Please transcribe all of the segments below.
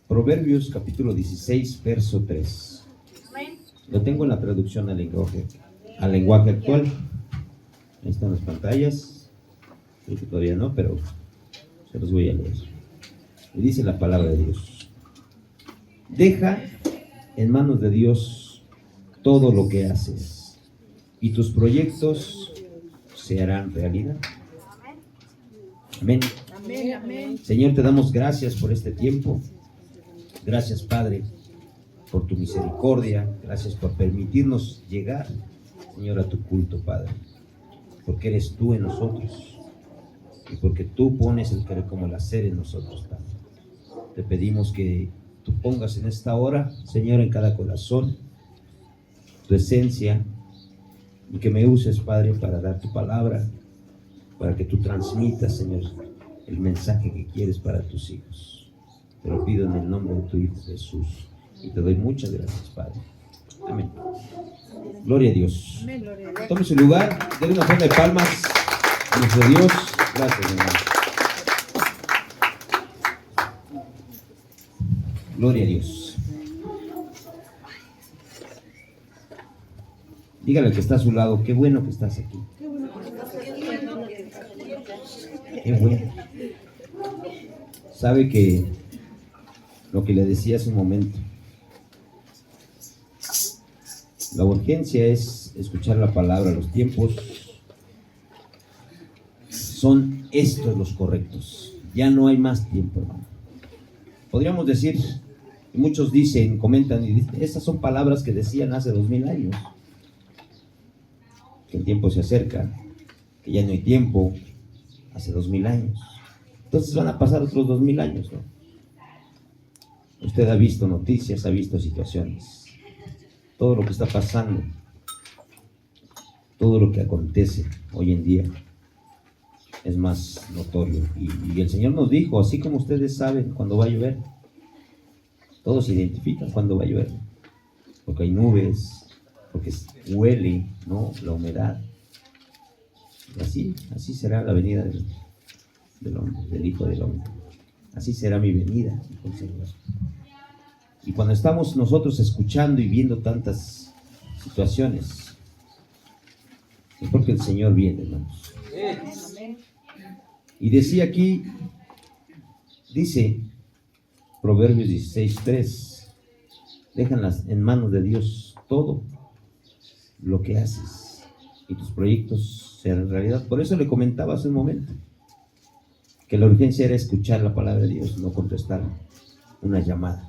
Proverbios capítulo 16, verso 3. Lo tengo en la traducción al lenguaje actual. Ahí están las pantallas. Creo que todavía no, pero se los voy a leer. Y dice la palabra de Dios: deja en manos de Dios todo lo que haces, y tus proyectos se harán realidad. Amén. Amén, amén. Señor, te damos gracias por este tiempo. Gracias, Padre, por tu misericordia. Gracias por permitirnos llegar, Señor, a tu culto, Padre. Porque eres tú en nosotros y porque tú pones el querer como el hacer en nosotros, Padre. Te pedimos que tú pongas en esta hora, Señor, en cada corazón tu esencia, y que me uses, Padre, para dar tu palabra, para que tú transmitas, Señor, el mensaje que quieres para tus hijos. Te lo pido en el nombre de tu Hijo Jesús, y te doy muchas gracias, Padre. Amén. Gloria a Dios. Tome su lugar, denle una ofrenda de palmas a nuestro Dios. Gracias, hermano. Gloria a Dios. Dígale al que está a su lado: qué bueno que estás aquí. Qué bueno. Sabe que lo que le decía hace un momento, la urgencia es escuchar la palabra. Los tiempos son estos los correctos. Ya no hay más tiempo, hermano. Podríamos decir, y muchos dicen, comentan y dicen, estas son palabras que decían hace 2000 años. Que el tiempo se acerca, que ya no hay tiempo, hace 2000 años. Entonces van a pasar otros 2000 años, ¿no? Usted ha visto noticias, ha visto situaciones. Todo lo que está pasando, todo lo que acontece hoy en día es más notorio. Y el Señor nos dijo, así como ustedes saben cuando va a llover, todos identifican cuando va a llover, porque hay nubes, porque huele, ¿no?, la humedad. Y así será la venida del hombre, del Hijo del Hombre. Así será mi venida, dijo el Señor. Y cuando estamos nosotros escuchando y viendo tantas situaciones, es porque el Señor viene, hermanos. Y decía aquí, dice Proverbios 16:3, déjalas en manos de Dios todo lo que haces, y tus proyectos serán realidad. Por eso le comentaba hace un momento que la urgencia era escuchar la palabra de Dios, no contestar una llamada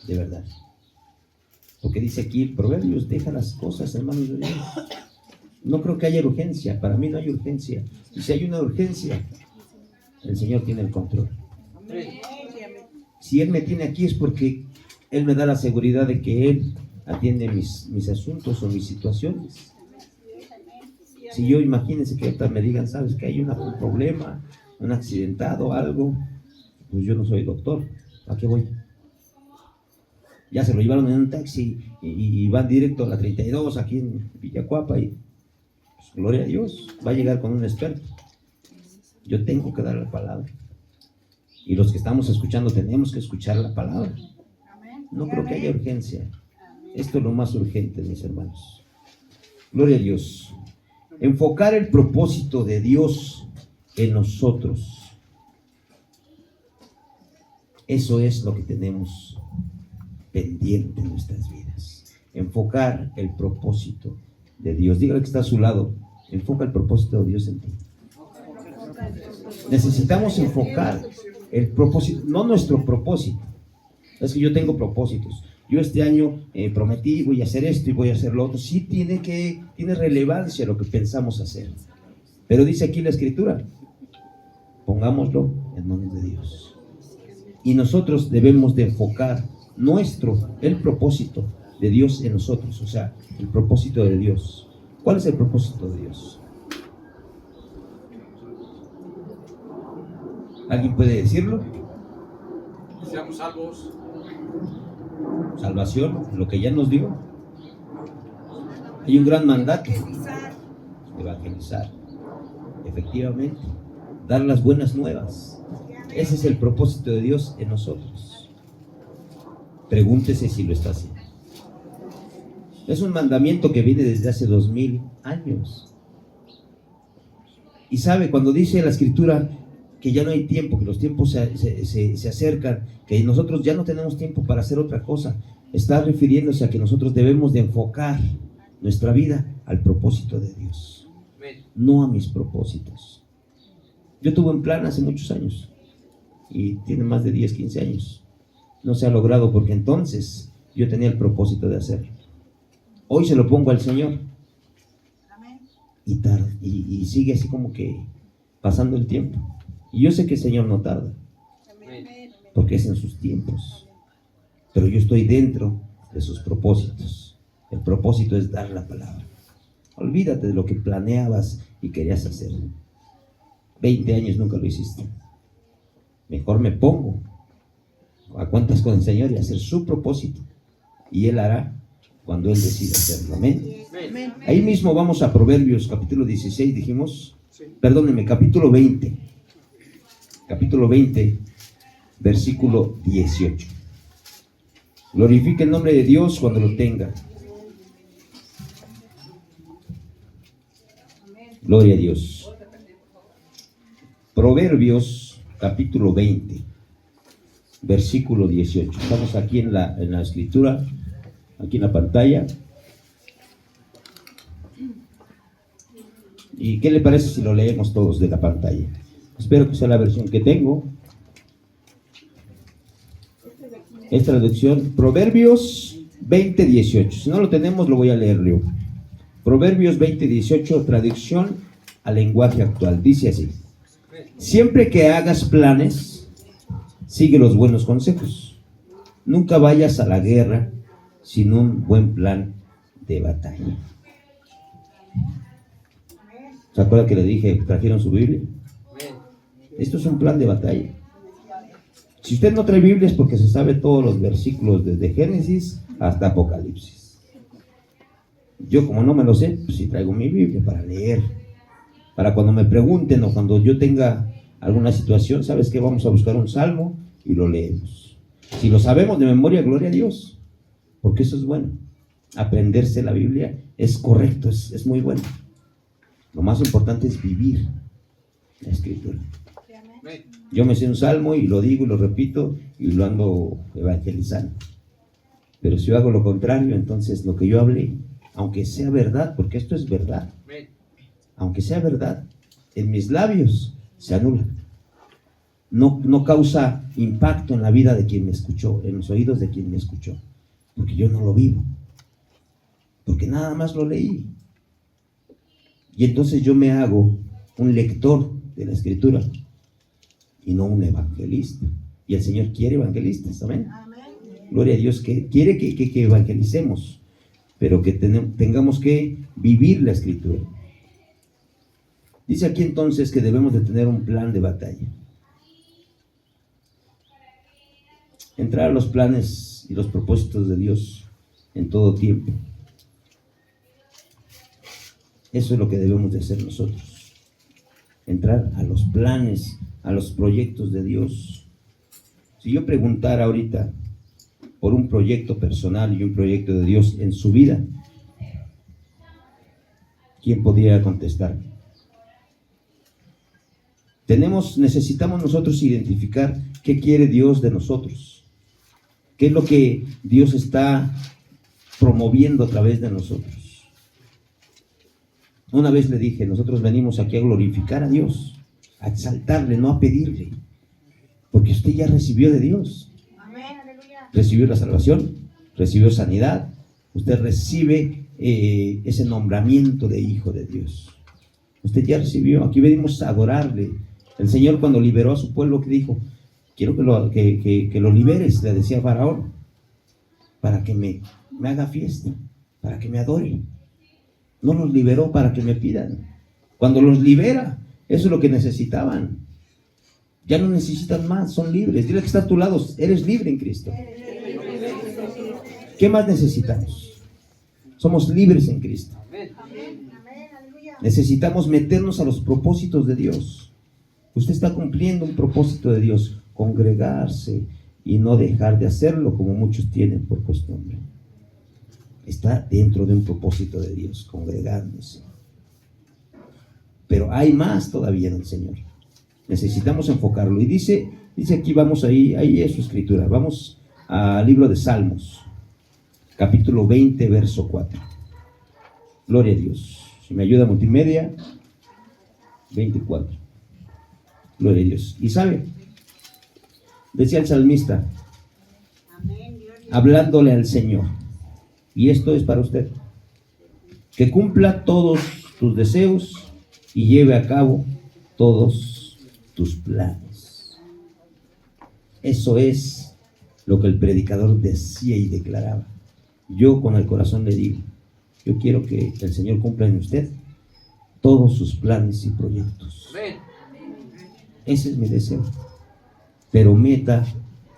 de verdad. Porque dice aquí Proverbios, deja las cosas en manos de Dios. No creo que haya urgencia. Para mí no hay urgencia. Y si hay una urgencia, el Señor tiene el control. Si Él me tiene aquí es porque Él me da la seguridad de que Él atiende mis asuntos o mis situaciones. Si yo, imagínense que ahorita me digan, sabes que hay un problema, un accidentado, algo, pues yo no soy doctor. ¿A qué voy? Ya se lo llevaron en un taxi y van directo a la 32 aquí en Villacuapa y pues, gloria a Dios, va a llegar con un experto. Yo tengo que dar la palabra. Y los que estamos escuchando tenemos que escuchar la palabra. No creo que haya urgencia. Esto es lo más urgente, mis hermanos. Gloria a Dios. Enfocar el propósito de Dios en nosotros. Eso es lo que tenemos pendiente en nuestras vidas. Enfocar el propósito de Dios. Dígale que está a su lado: enfoca el propósito de Dios en ti. Necesitamos enfocar el propósito, no nuestro propósito. Es que yo tengo propósitos. Yo este año prometí, voy a hacer esto y voy a hacer lo otro. Sí tiene relevancia lo que pensamos hacer. Pero dice aquí la Escritura, pongámoslo en manos de Dios. Y nosotros debemos de enfocar el propósito de Dios en nosotros. O sea, el propósito de Dios. ¿Cuál es el propósito de Dios? ¿Alguien puede decirlo? Que seamos salvos. Salvación, lo que ya nos dio. Hay un gran mandato: evangelizar. Efectivamente, dar las buenas nuevas. Ese es el propósito de Dios en nosotros. Pregúntese si lo está haciendo. Es un mandamiento que viene desde hace 2000 años. Y sabe, cuando dice la Escritura que ya no hay tiempo, que los tiempos se acercan, que nosotros ya no tenemos tiempo para hacer otra cosa, está refiriéndose a que nosotros debemos de enfocar nuestra vida al propósito de Dios, no a mis propósitos. Yo tuve un plan hace muchos años y tiene más de 10, 15 años. No se ha logrado porque entonces yo tenía el propósito de hacerlo. Hoy se lo pongo al Señor y sigue así como que pasando el tiempo. Y yo sé que el Señor no tarda, porque es en sus tiempos. Pero yo estoy dentro de sus propósitos. El propósito es dar la palabra. Olvídate de lo que planeabas y querías hacer. 20 años nunca lo hiciste. Mejor me pongo a cuentas con el Señor y hacer su propósito. Y Él hará cuando Él decida hacerlo. Amén. Ahí mismo vamos a Proverbios capítulo 16, dijimos. Perdónenme, capítulo 20. Capítulo 20, versículo 18. Glorifique el nombre de Dios cuando lo tenga. Gloria a Dios. Proverbios capítulo 20, versículo 18. Estamos aquí en la escritura, aquí en la pantalla. ¿Y qué le parece si lo leemos todos de la pantalla? Espero que sea la versión que tengo. Es traducción Proverbios 20, 18. Si no lo tenemos, lo voy a leer yo. Proverbios 20, 18, traducción al lenguaje actual. Dice así: siempre que hagas planes, sigue los buenos consejos. Nunca vayas a la guerra sin un buen plan de batalla. ¿Se acuerdan que le dije, trajeron su Biblia? Esto es un plan de batalla. Si usted no trae Biblia es porque se sabe todos los versículos desde Génesis hasta Apocalipsis. Yo, como no me lo sé, pues sí traigo mi Biblia para leer. Para cuando me pregunten o cuando yo tenga alguna situación, ¿sabes qué? Vamos a buscar un salmo y lo leemos. Si lo sabemos de memoria, gloria a Dios, porque eso es bueno. Aprenderse la Biblia es correcto, es muy bueno. Lo más importante es vivir la Escritura. Yo me sé un salmo y lo digo y lo repito y lo ando evangelizando. Pero si yo hago lo contrario, entonces lo que yo hablé, aunque sea verdad, porque esto es verdad, aunque sea verdad, en mis labios se anula. No causa impacto en la vida de quien me escuchó, en los oídos de quien me escuchó, porque yo no lo vivo, porque nada más lo leí. Y entonces yo me hago un lector de la Escritura y no un evangelista. Y el Señor quiere evangelistas, amén. Gloria a Dios, que quiere que evangelicemos, pero que tengamos que vivir la Escritura. Dice aquí entonces que debemos de tener un plan de batalla. Entrar a los planes y los propósitos de Dios en todo tiempo. Eso es lo que debemos de hacer nosotros. Entrar a los planes, a los proyectos de Dios. Si yo preguntara ahorita por un proyecto personal y un proyecto de Dios en su vida, ¿quién podría contestar? Necesitamos nosotros identificar qué quiere Dios de nosotros, qué es lo que Dios está promoviendo a través de nosotros. Una vez le dije, nosotros venimos aquí a glorificar a Dios, a exaltarle, no a pedirle, porque usted ya recibió de Dios. Recibió la salvación, recibió sanidad, usted recibe ese nombramiento de hijo de Dios. Usted ya recibió, aquí venimos a adorarle. El Señor, cuando liberó a su pueblo, que dijo, quiero que lo liberes, le decía a Faraón, para que me haga fiesta, para que me adore. No los liberó para que me pidan. Cuando los libera, eso es lo que necesitaban. Ya no necesitan más, son libres. Dile que está a tu lado, eres libre en Cristo. ¿Qué más necesitamos? Somos libres en Cristo. Necesitamos meternos a los propósitos de Dios. Usted está cumpliendo un propósito de Dios, congregarse, y no dejar de hacerlo como muchos tienen por costumbre. Está dentro de un propósito de Dios, congregándose. Pero hay más todavía en el Señor. Necesitamos enfocarlo. Y dice aquí, vamos ahí es su escritura. Vamos al libro de Salmos, capítulo 20, verso 4. Gloria a Dios. Si me ayuda multimedia, 24. Gloria a Dios. Y sabe, decía el salmista, hablándole al Señor, y esto es para usted, que cumpla todos tus deseos y lleve a cabo todos tus planes. Eso es lo que el predicador decía y declaraba. Yo con el corazón le digo, yo quiero que el Señor cumpla en usted todos sus planes y proyectos. Ese es mi deseo. Pero meta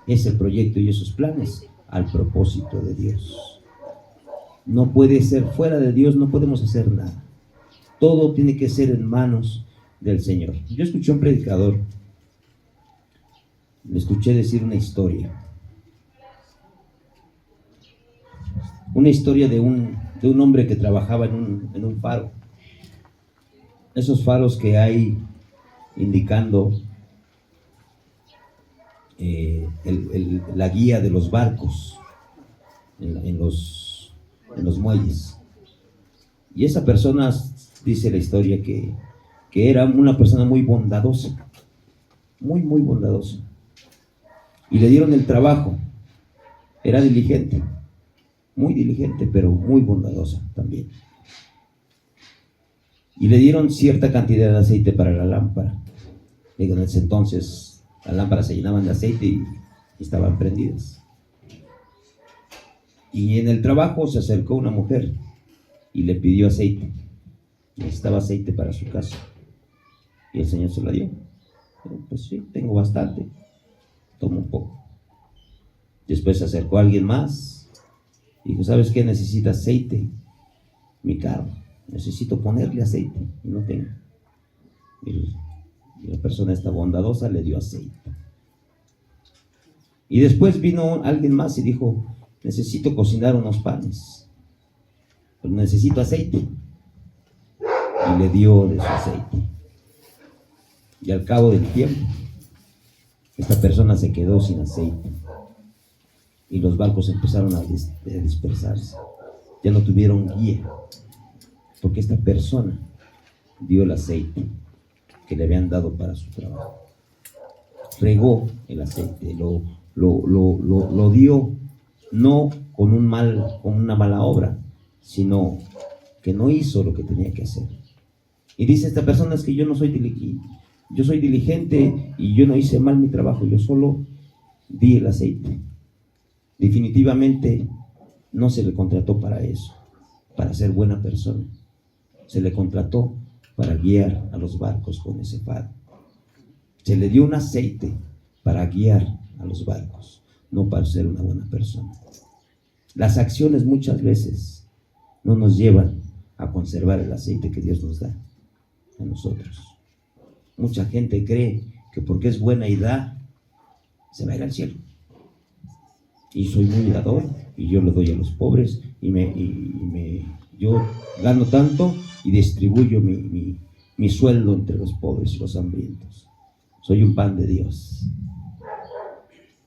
ese proyecto y esos planes al propósito de Dios. No puede ser fuera de Dios, no podemos hacer nada. Todo tiene que ser en manos del Señor. Yo escuché a un predicador, le escuché decir una historia. Una historia de un hombre que trabajaba en un faro. Esos faros que hay indicando la guía de los barcos en los muelles. Y esa persona, dice la historia, que era una persona muy bondadosa, muy bondadosa. Y le dieron el trabajo. Era diligente, muy diligente, pero muy bondadosa también. Y le dieron cierta cantidad de aceite para la lámpara. En ese entonces las lámparas se llenaban de aceite y estaban prendidas. Y en el trabajo se acercó una mujer y le pidió aceite. Necesitaba aceite para su casa. Y el Señor se la dio. Pues sí, tengo bastante. Toma un poco. Después se acercó a alguien más y dijo, ¿sabes qué? Necesita aceite. Mi carro. Necesito ponerle aceite y no tengo. Y la persona esta bondadosa le dio aceite. Y después vino alguien más y dijo, necesito cocinar unos panes, pero necesito aceite. Y le dio de su aceite. Y al cabo del tiempo, esta persona se quedó sin aceite. Y los barcos empezaron a dispersarse. Ya no tuvieron guía. Porque esta persona dio el aceite que le habían dado para su trabajo. Regó el aceite, lo dio no con una mala obra, sino que no hizo lo que tenía que hacer. Y dice esta persona, es que yo no soy diligente, yo soy diligente y yo no hice mal mi trabajo, yo solo di el aceite. Definitivamente no se le contrató para eso, para ser buena persona. Se le contrató para guiar a los barcos con ese faro. Se le dio un aceite para guiar a los barcos, no para ser una buena persona. Las acciones muchas veces no nos llevan a conservar el aceite que Dios nos da a nosotros. Mucha gente cree que porque es buena y da, se va a ir al cielo. Y soy muy dador, y yo le doy a los pobres, yo gano tanto y distribuyo mi sueldo entre los pobres y los hambrientos. Soy un pan de Dios.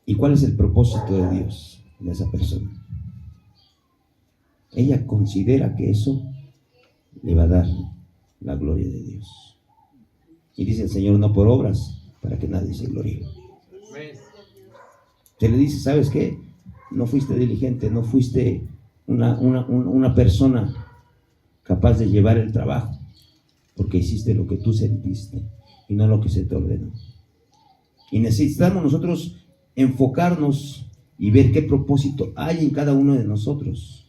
¿Y cuál es el propósito de Dios en esa persona? Ella considera que eso le va a dar la gloria de Dios. Y dice el Señor, no por obras, para que nadie se gloríe. Se le dice, ¿sabes qué? No fuiste diligente, no fuiste una persona capaz de llevar el trabajo, porque hiciste lo que tú sentiste y no lo que se te ordenó. Y necesitamos nosotros enfocarnos y ver qué propósito hay en cada uno de nosotros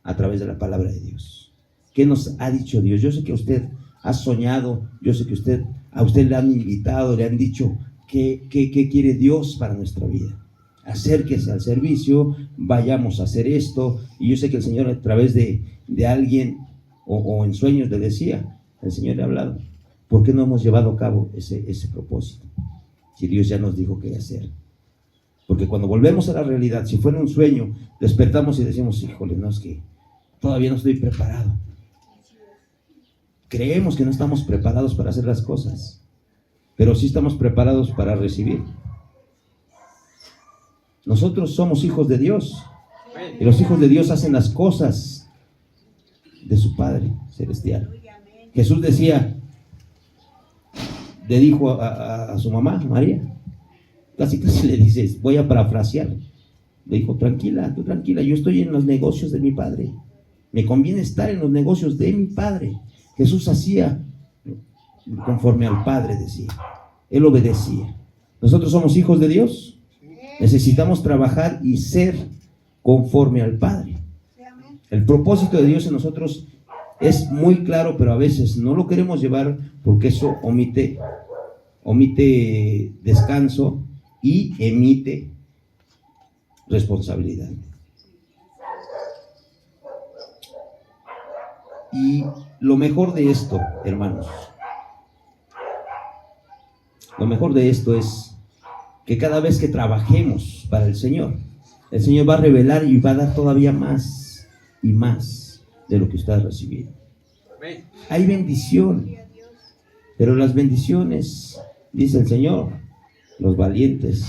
a través de la palabra de Dios. ¿Qué nos ha dicho Dios? Yo sé que usted ha soñado, yo sé que a usted le han invitado, le han dicho qué quiere Dios para nuestra vida. Acérquese al servicio, vayamos a hacer esto. Y yo sé que el Señor a través de alguien o en sueños le decía, el Señor le ha hablado. ¿Por qué no hemos llevado a cabo ese propósito? Si Dios ya nos dijo qué hacer. Porque cuando volvemos a la realidad, si fuera un sueño, despertamos y decimos, híjole, no, es que todavía no estoy preparado. Creemos que no estamos preparados para hacer las cosas, pero sí estamos preparados para recibir. Nosotros somos hijos de Dios, y los hijos de Dios hacen las cosas de su Padre Celestial. Jesús decía, le dijo a su mamá, María, casi le dices, voy a parafrasear, le dijo, tranquila, tú tranquila, yo estoy en los negocios de mi Padre, me conviene estar en los negocios de mi Padre. Jesús hacía conforme al Padre, decía, Él obedecía. Nosotros somos hijos de Dios, necesitamos trabajar y ser conforme al Padre. El propósito de Dios en nosotros es muy claro, pero a veces no lo queremos llevar porque eso omite descanso y emite responsabilidad. Y lo mejor de esto, hermanos, lo mejor de esto es que cada vez que trabajemos para el Señor va a revelar y va a dar todavía más y más de lo que usted ha recibido. Hay bendición, pero las bendiciones, dice el Señor, los valientes,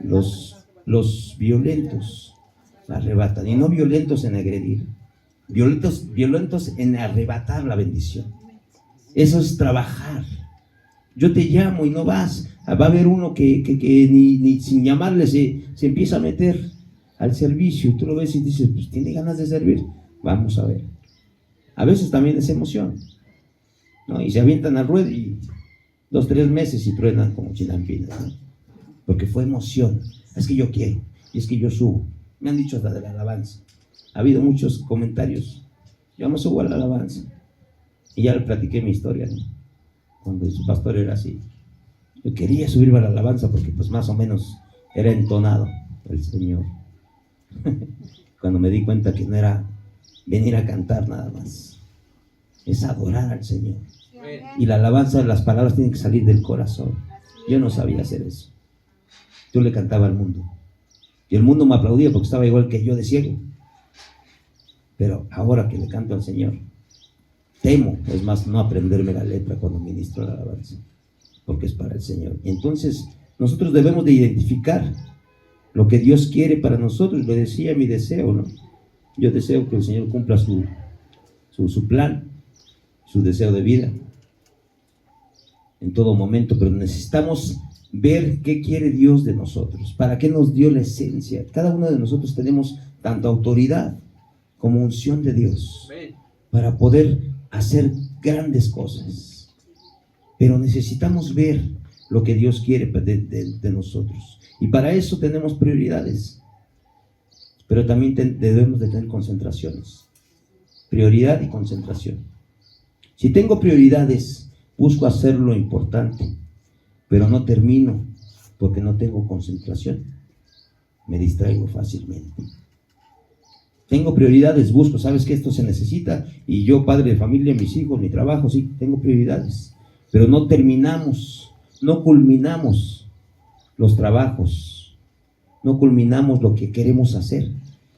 los violentos la arrebatan, y no violentos en agredir, violentos en arrebatar la bendición. Eso es trabajar. Yo te llamo y no vas. Va a haber uno que ni sin llamarle se empieza a meter al servicio, y tú lo ves y dices, pues tiene ganas de servir, vamos a ver. A veces también es emoción, ¿no? Y se avientan al ruedo y 2-3 meses y truenan como chinampinas, ¿no? Porque fue emoción. Es que yo quiero, y es que yo subo. Me han dicho hasta de la alabanza. Ha habido muchos comentarios. Yo me subo a la alabanza. Y ya le platiqué mi historia, ¿no? Cuando su pastor era así. Yo quería subirme a la alabanza porque pues más o menos era entonado el Señor. Cuando me di cuenta que no era venir a cantar nada más, es adorar al Señor. Y la alabanza, las palabras tienen que salir del corazón. Yo no sabía hacer eso. Yo le cantaba al mundo, y el mundo me aplaudía porque estaba igual que yo de ciego. Pero ahora que le canto al Señor, temo, es más, no aprenderme la letra cuando ministro la alabanza, porque es para el Señor. Y entonces nosotros debemos de identificar lo que Dios quiere para nosotros. Lo decía mi deseo, ¿no? Yo deseo que el Señor cumpla su plan, su deseo de vida en todo momento, pero necesitamos ver qué quiere Dios de nosotros, para qué nos dio la esencia. Cada uno de nosotros tenemos tanto autoridad como unción de Dios para poder hacer grandes cosas, pero necesitamos ver lo que Dios quiere de nosotros, y para eso tenemos prioridades, pero también debemos de tener concentraciones. Prioridad y concentración. Si tengo prioridades, busco hacer lo importante, pero no termino porque no tengo concentración. Me distraigo fácilmente. Tengo prioridades, busco, sabes que esto se necesita, y yo, padre de familia, mis hijos, mi trabajo, sí, tengo prioridades, pero no terminamos, no culminamos los trabajos, no culminamos lo que queremos hacer,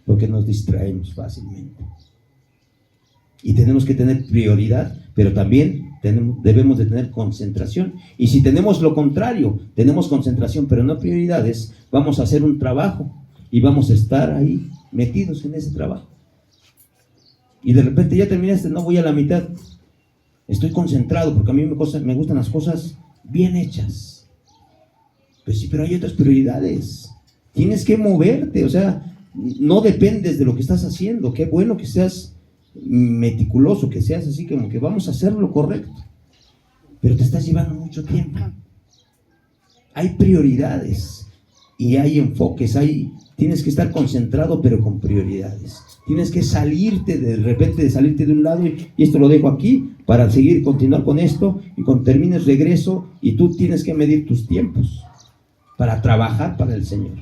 porque nos distraemos fácilmente. Y tenemos que tener prioridad, pero también debemos de tener concentración. Y si tenemos lo contrario, tenemos concentración pero no prioridades, vamos a hacer un trabajo y vamos a estar ahí metidos en ese trabajo. Y de repente ya terminaste, no voy a la mitad. Estoy concentrado porque a mí me gustan las cosas bien hechas. Pues sí, pero hay otras prioridades. Tienes que moverte, o sea, no dependes de lo que estás haciendo. Qué bueno que seas meticuloso, que seas así como que vamos a hacer lo correcto, pero te estás llevando mucho tiempo. Hay prioridades y hay enfoques, tienes que estar concentrado pero con prioridades. Tienes que salirte de repente, de salirte de un lado y esto lo dejo aquí para continuar con esto, y cuando termines regreso, y tú tienes que medir tus tiempos para trabajar para el Señor.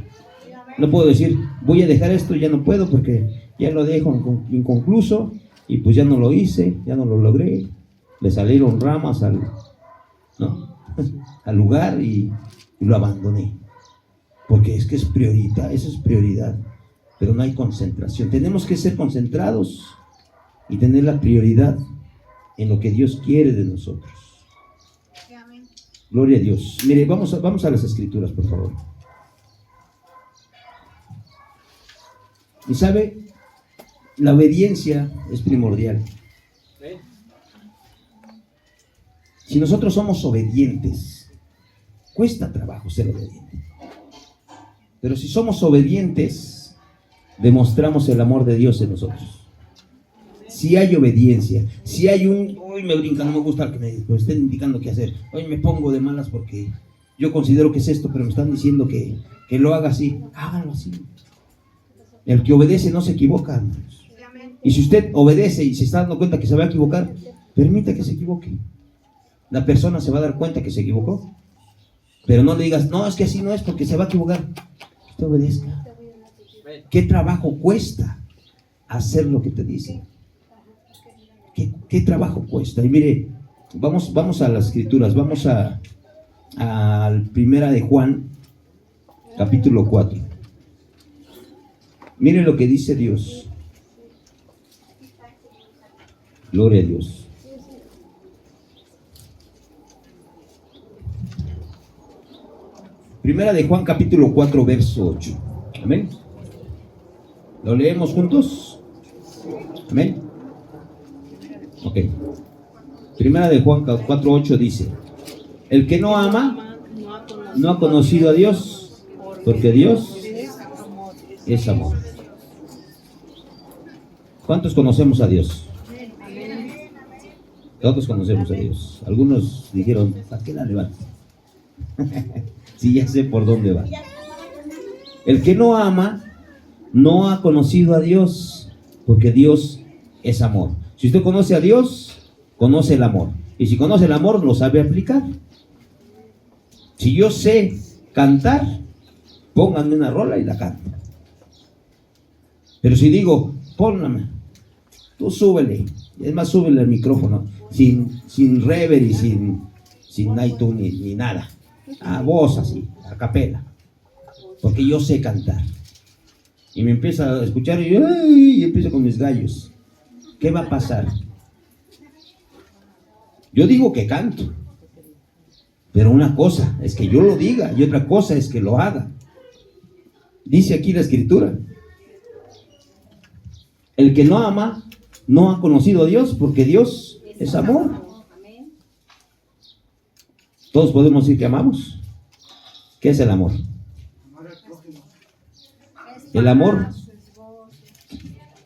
No puedo decir, voy a dejar esto, ya no puedo porque ya lo dejo inconcluso, y pues ya no lo hice, ya no lo logré, le salieron ramas al lugar y lo abandoné. porque es que es prioridad, eso es prioridad, pero no hay concentración. Tenemos que ser concentrados y tener la prioridad en lo que Dios quiere de nosotros. Gloria a Dios. Mire, vamos a las escrituras, por favor. Y sabe, la obediencia es primordial. Si nosotros somos obedientes, cuesta trabajo ser obediente. Pero si somos obedientes, demostramos el amor de Dios en nosotros. Si hay obediencia, si hay hoy me brinca, no me gusta que me estén indicando qué hacer, hoy me pongo de malas porque yo considero que es esto, pero me están diciendo que lo haga así, háganlo así. El que obedece no se equivoca, hermanos. Y si usted obedece y se está dando cuenta que se va a equivocar, permita que se equivoque. La persona se va a dar cuenta que se equivocó. Pero no le digas, no, es que así no es porque se va a equivocar. Usted obedezca. ¿Qué trabajo cuesta hacer lo que te dicen? ¿Qué trabajo cuesta? Y mire, vamos a las escrituras, vamos a primera de Juan, capítulo 4. Mire lo que dice Dios. Gloria a Dios. Primera de Juan, capítulo 4, verso 8. Amén. ¿Lo leemos juntos? Amén. Ok. Primera de Juan 4, 8 dice: el que no ama no ha conocido a Dios, porque Dios es amor. ¿Cuántos conocemos a Dios? Todos conocemos a Dios. Algunos dijeron, ¿para qué la levanto? Sí, ya sé por dónde va. El que no ama no ha conocido a Dios, porque Dios es amor. Si usted conoce a Dios, conoce el amor. Y si conoce el amor, lo sabe aplicar. Si yo sé cantar, pónganme una rola y la canto. Pero si digo, pónganme, tú súbele, es más, súbele el micrófono, sin reverb y sin iTunes ni nada, a voz así, a capela, porque yo sé cantar. Y me empieza a escuchar y empiezo con mis gallos. ¿Qué va a pasar? Yo digo que canto, pero una cosa es que yo lo diga y otra cosa es que lo haga. Dice aquí la escritura: el que no ama no ha conocido a Dios, porque Dios es amor. Todos podemos decir que amamos. ¿Qué es el amor? El amor,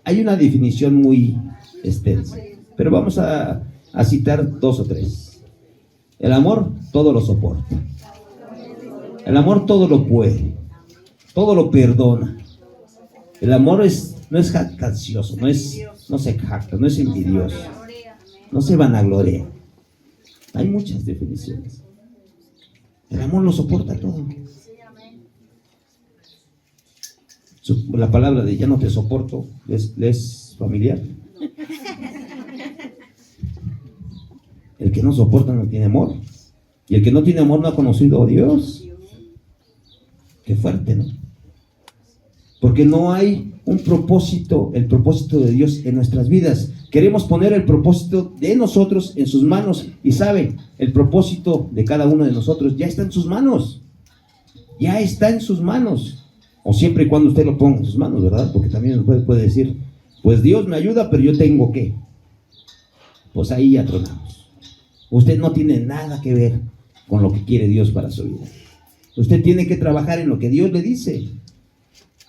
hay una definición muy extensa, pero vamos a citar 2 o 3. El amor todo lo soporta. El amor todo lo puede, todo lo perdona. El amor no es jactancioso, no se jacta, no es envidioso, no se vanagloria. Hay muchas definiciones. El amor lo soporta todo. La palabra de ya no te soporto, ¿les familiar? El que no soporta no tiene amor. Y el que no tiene amor no ha conocido a Dios. Qué fuerte, ¿no? Porque no hay un propósito, el propósito de Dios en nuestras vidas. Queremos poner el propósito de nosotros en sus manos. Y sabe, el propósito de cada uno de nosotros ya está en sus manos. Ya está en sus manos. O siempre y cuando usted lo ponga en sus manos, ¿verdad? Porque también puede decir, pues Dios me ayuda, pero yo tengo que. Pues ahí ya tronamos. Usted no tiene nada que ver con lo que quiere Dios para su vida. Usted tiene que trabajar en lo que Dios le dice.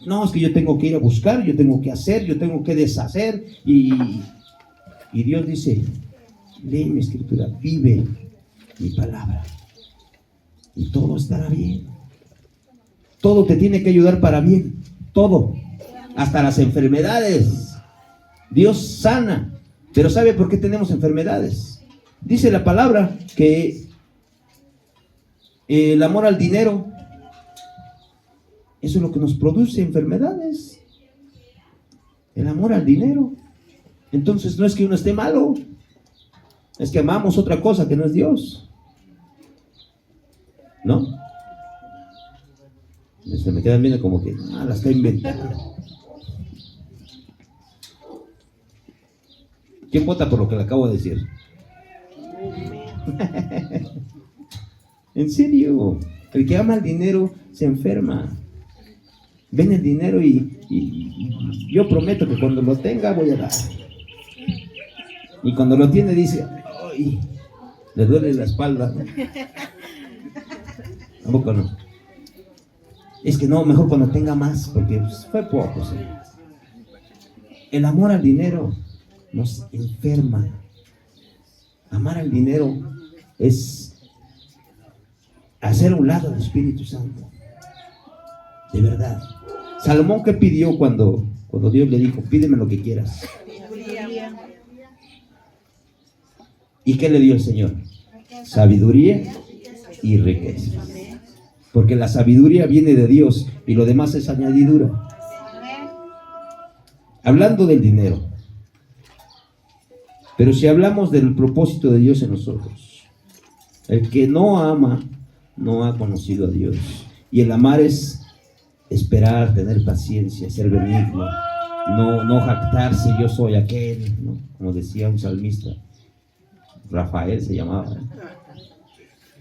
No, es que yo tengo que ir a buscar, yo tengo que hacer, yo tengo que deshacer. Y Dios dice, lee mi escritura, vive mi palabra. Y todo estará bien. Todo te tiene que ayudar para bien. Todo. Hasta las enfermedades. Dios sana. Pero ¿sabe por qué tenemos enfermedades? Dice la palabra que el amor al dinero, eso es lo que nos produce enfermedades. El amor al dinero. Entonces no es que uno esté malo, es que amamos otra cosa que no es Dios. ¿No? se me quedan viendo como que, la está inventando. ¿Quién vota por lo que le acabo de decir? En serio, el que ama el dinero se enferma. Ven el dinero y yo prometo que cuando lo tenga voy a dar. Y cuando lo tiene dice, ¡ay! Le duele la espalda, ¿no? Tampoco no. Es que no, mejor cuando tenga más, porque pues, fue poco, ¿sí? El amor al dinero nos enferma. Amar al dinero es hacer a un lado al Espíritu Santo. De verdad. Salomón, ¿qué pidió cuando Dios le dijo, pídeme lo que quieras? ¿Y qué le dio el Señor? Sabiduría y riqueza. Porque la sabiduría viene de Dios y lo demás es añadidura. Hablando del dinero. Pero si hablamos del propósito de Dios en nosotros, el que no ama no ha conocido a Dios. Y el amar es esperar, tener paciencia, ser benigno, no jactarse, yo soy aquel, ¿no? Como decía un salmista, Rafael se llamaba.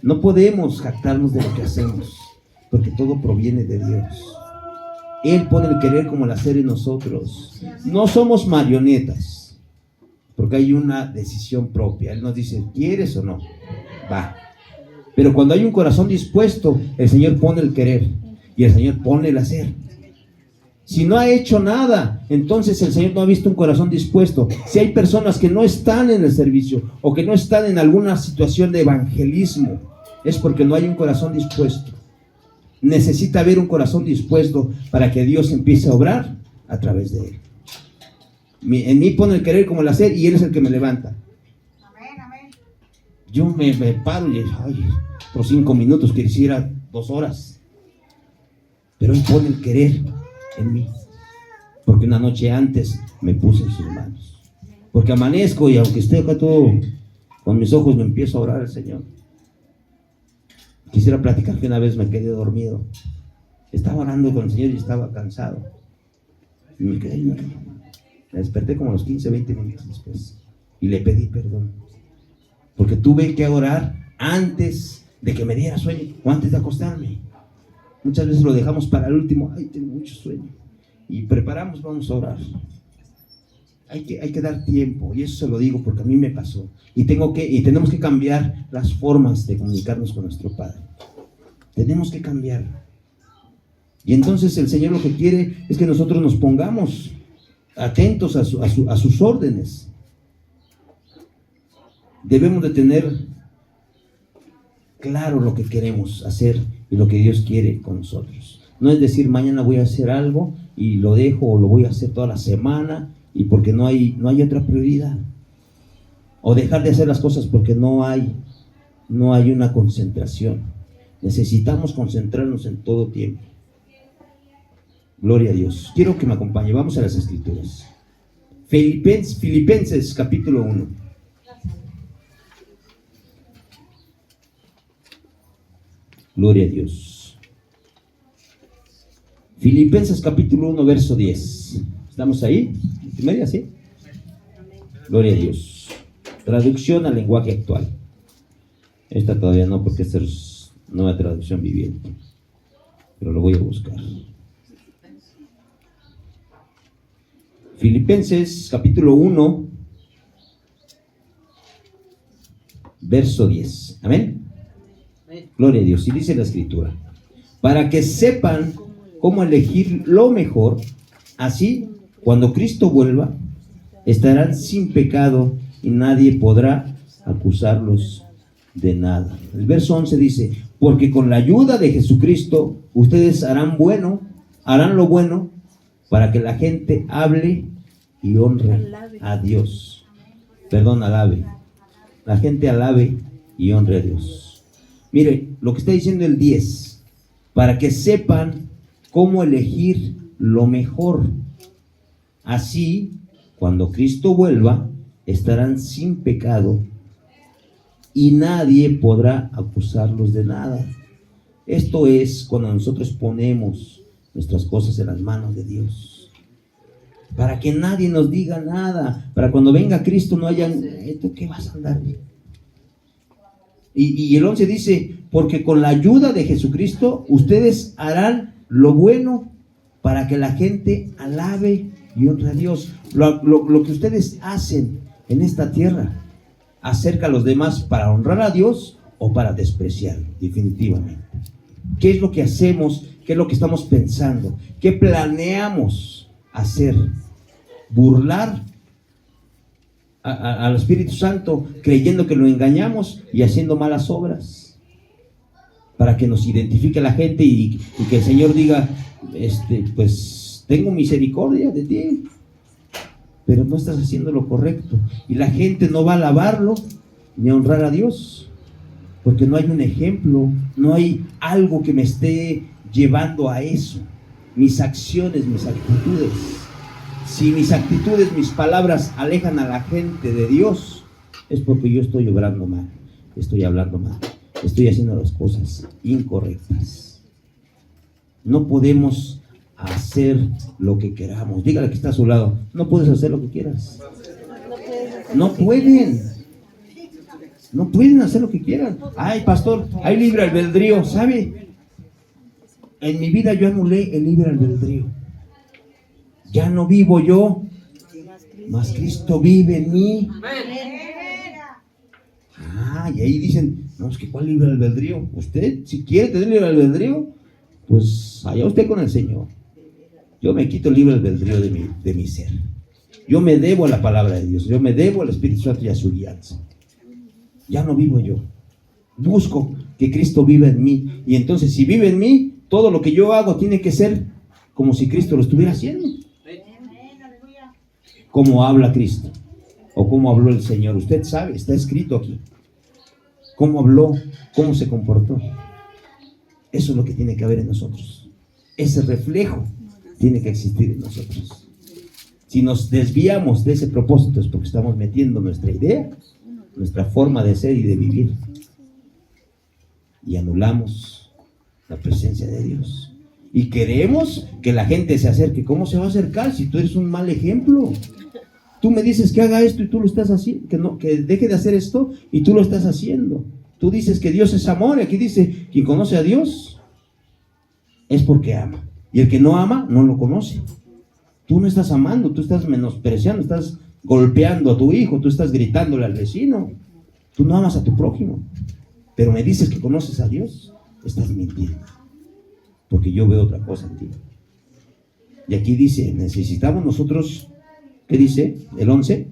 No podemos jactarnos de lo que hacemos, porque todo proviene de Dios. Él pone el querer como el hacer en nosotros. No somos marionetas, porque hay una decisión propia. Él nos dice, ¿quieres o no? Va. Pero cuando hay un corazón dispuesto, el Señor pone el querer y el Señor pone el hacer. Si no ha hecho nada, entonces el Señor no ha visto un corazón dispuesto. Si hay personas que no están en el servicio o que no están en alguna situación de evangelismo, es porque no hay un corazón dispuesto. Necesita haber un corazón dispuesto para que Dios empiece a obrar a través de él. En mí pone el querer como el hacer y Él es el que me levanta. Yo me paro y por 5 minutos quisiera 2 horas. Pero Él pone el querer en mí. Porque una noche antes me puse en sus manos. Porque amanezco y aunque esté acá todo con mis ojos, me empiezo a orar al Señor. Quisiera platicar que una vez me quedé dormido. Estaba orando con el Señor y estaba cansado. Y me quedé dormido. Me desperté como a los 15, 20 minutos después. Y le pedí perdón. Porque tuve que orar antes de que me diera sueño o antes de acostarme. Muchas veces lo dejamos para el último. Ay, tengo mucho sueño. Y preparamos, vamos a orar. Hay que dar tiempo. Y eso se lo digo porque a mí me pasó. Y tenemos que cambiar las formas de comunicarnos con nuestro Padre. Tenemos que cambiar. Y entonces el Señor lo que quiere es que nosotros nos pongamos atentos a sus órdenes. Debemos de tener claro lo que queremos hacer y lo que Dios quiere con nosotros. No es decir, mañana voy a hacer algo y lo dejo o lo voy a hacer toda la semana y porque no hay otra prioridad. O dejar de hacer las cosas porque no hay una concentración. Necesitamos concentrarnos en todo tiempo. Gloria a Dios. Quiero que me acompañe. Vamos a las Escrituras. Filipenses capítulo 1. Gloria a Dios. Filipenses capítulo 1, verso 10. ¿Estamos ahí? ¿En media, sí? Gloria a Dios. Traducción al lenguaje actual. Esta todavía no, porque esta es nueva traducción viviente. Pero lo voy a buscar. Filipenses capítulo 1, verso 10. Amén. Gloria a Dios. Y dice la Escritura: para que sepan cómo elegir lo mejor, así cuando Cristo vuelva, estarán sin pecado y nadie podrá acusarlos de nada. El verso 11 dice: porque con la ayuda de Jesucristo ustedes harán lo bueno para que la gente hable y honre a Dios. Alabe. La gente alabe y honre a Dios. Mire, lo que está diciendo el 10, para que sepan cómo elegir lo mejor. Así, cuando Cristo vuelva, estarán sin pecado y nadie podrá acusarlos de nada. Esto es cuando nosotros ponemos nuestras cosas en las manos de Dios. Para que nadie nos diga nada. Para cuando venga Cristo no haya... ¿Tú qué vas a andar? Y el 11 dice, porque con la ayuda de Jesucristo ustedes harán lo bueno para que la gente alabe y honre a Dios. Lo que ustedes hacen en esta tierra acerca a los demás para honrar a Dios o para despreciarlo, definitivamente. ¿Qué es lo que hacemos? ¿Qué es lo que estamos pensando? ¿Qué planeamos hacer? ¿Burlar al Espíritu Santo creyendo que lo engañamos y haciendo malas obras? Para que nos identifique la gente y que el Señor diga, pues tengo misericordia de ti, pero no estás haciendo lo correcto. Y la gente no va a alabarlo ni a honrar a Dios, porque no hay un ejemplo, no hay algo que me esté llevando a eso. Mis acciones, mis actitudes. Si mis actitudes, mis palabras alejan a la gente de Dios, es porque yo estoy obrando mal, estoy hablando mal, estoy haciendo las cosas incorrectas. No podemos hacer lo que queramos. Dígale que está a su lado, no puedes hacer lo que quieras. No pueden. No pueden hacer lo que quieran. Ay, pastor, hay libre albedrío. ¿Sabe? En mi vida yo anulé el libre albedrío. Ya no vivo yo, mas Cristo vive en mí. Y ahí dicen, no, es que ¿cuál libre albedrío? Usted, si quiere tener libre albedrío, pues allá usted con el Señor. Yo me quito el libre albedrío de mi ser. Yo me debo a la palabra de Dios. Yo me debo al Espíritu Santo y a su guianza. Ya no vivo yo. Busco que Cristo viva en mí. Y entonces, si vive en mí, todo lo que yo hago tiene que ser como si Cristo lo estuviera haciendo. ¿Cómo habla Cristo? ¿O cómo habló el Señor? Usted sabe, está escrito aquí. ¿Cómo habló? ¿Cómo se comportó? Eso es lo que tiene que haber en nosotros. Ese reflejo tiene que existir en nosotros. Si nos desviamos de ese propósito es porque estamos metiendo nuestra idea, nuestra forma de ser y de vivir, y anulamos la presencia de Dios. Y queremos que la gente se acerque. ¿Cómo se va a acercar si tú eres un mal ejemplo? Tú me dices que haga esto y tú lo estás haciendo, que deje de hacer esto y tú lo estás haciendo. Tú dices que Dios es amor y aquí dice, quien conoce a Dios es porque ama. Y el que no ama, no lo conoce. Tú no estás amando, tú estás menospreciando, estás golpeando a tu hijo, tú estás gritándole al vecino. Tú no amas a tu prójimo. Pero me dices que conoces a Dios, estás mintiendo. Porque yo veo otra cosa en ti. Y aquí dice, necesitamos nosotros, ¿qué dice? El 11.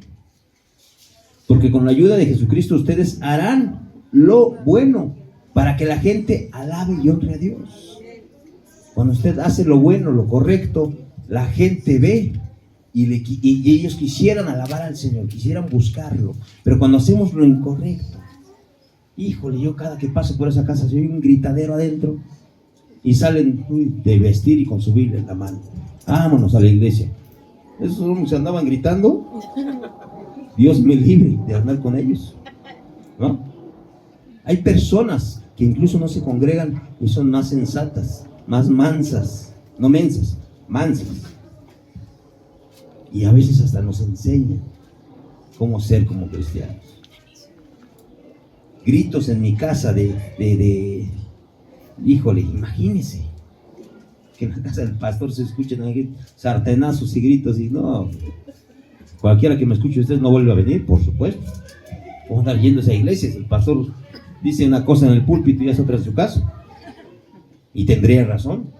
Porque con la ayuda de Jesucristo ustedes harán lo bueno para que la gente alabe y honre a Dios. Cuando usted hace lo bueno, lo correcto, la gente ve y ellos quisieran alabar al Señor, quisieran buscarlo. Pero cuando hacemos lo incorrecto, híjole, yo cada que paso por esa casa soy un gritadero adentro y salen de vestir y con su Biblia en la mano. Vámonos a la iglesia. Esos se andaban gritando. Dios me libre de andar con ellos, ¿no? Hay personas que incluso no se congregan y son más sensatas, más mansas, no mensas, mansas. Y a veces hasta nos enseñan cómo ser como cristianos. Gritos en mi casa híjole, imagínese que en la casa del pastor se escuchen ahí sartenazos y gritos y no, cualquiera que me escuche usted no vuelve a venir, por supuesto. Vamos a andar yendo a esa iglesia, el pastor dice una cosa en el púlpito y hace otra en su casa. Y tendría razón.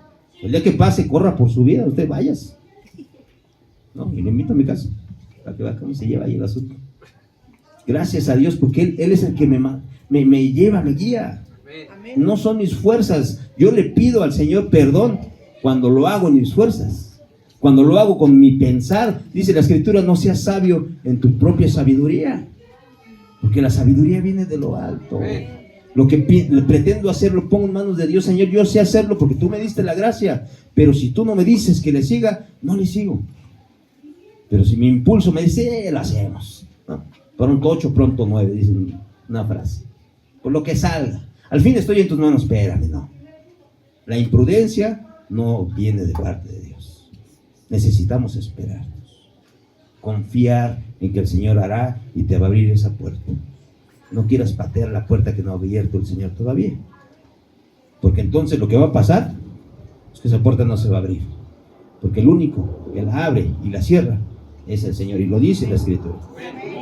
El día que pase, corra por su vida, usted vayas. No, y lo invito a mi casa, para que vea cómo se lleva ahí el asunto. Gracias a Dios, porque Él es el que me lleva, me guía. No son mis fuerzas. Yo le pido al Señor perdón cuando lo hago en mis fuerzas, cuando lo hago con mi pensar. Dice la Escritura, no seas sabio en tu propia sabiduría, porque la sabiduría viene de lo alto. Lo que pretendo hacer lo pongo en manos de Dios. Señor, yo sé hacerlo porque tú me diste la gracia, pero si tú no me dices que le siga, no le sigo. Pero si mi impulso me dice, lo hacemos, ¿no? Pronto 8, pronto 9, dice una frase. Por lo que salga. Al fin estoy en tus manos, espérame, no. La imprudencia no viene de parte de Dios. Necesitamos esperarnos, confiar en que el Señor hará y te va a abrir esa puerta. No quieras patear la puerta que no ha abierto el Señor todavía, porque entonces lo que va a pasar es que esa puerta no se va a abrir, porque el único que la abre y la cierra es el Señor, y lo dice la Escritura.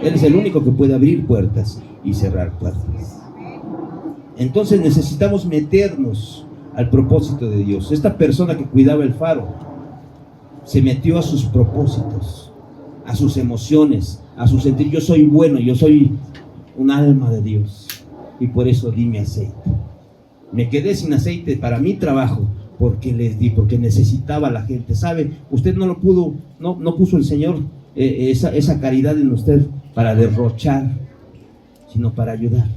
Él es el único que puede abrir puertas y cerrar puertas. Entonces necesitamos meternos al propósito de Dios. Esta persona que cuidaba el faro se metió a sus propósitos, a sus emociones, a su sentir. Yo soy bueno, yo soy un alma de Dios, y por eso di mi aceite. Me quedé sin aceite para mi trabajo, porque les di, porque necesitaba la gente. ¿Sabe? Usted no lo pudo, no puso el Señor esa caridad en usted para derrochar, sino para ayudar.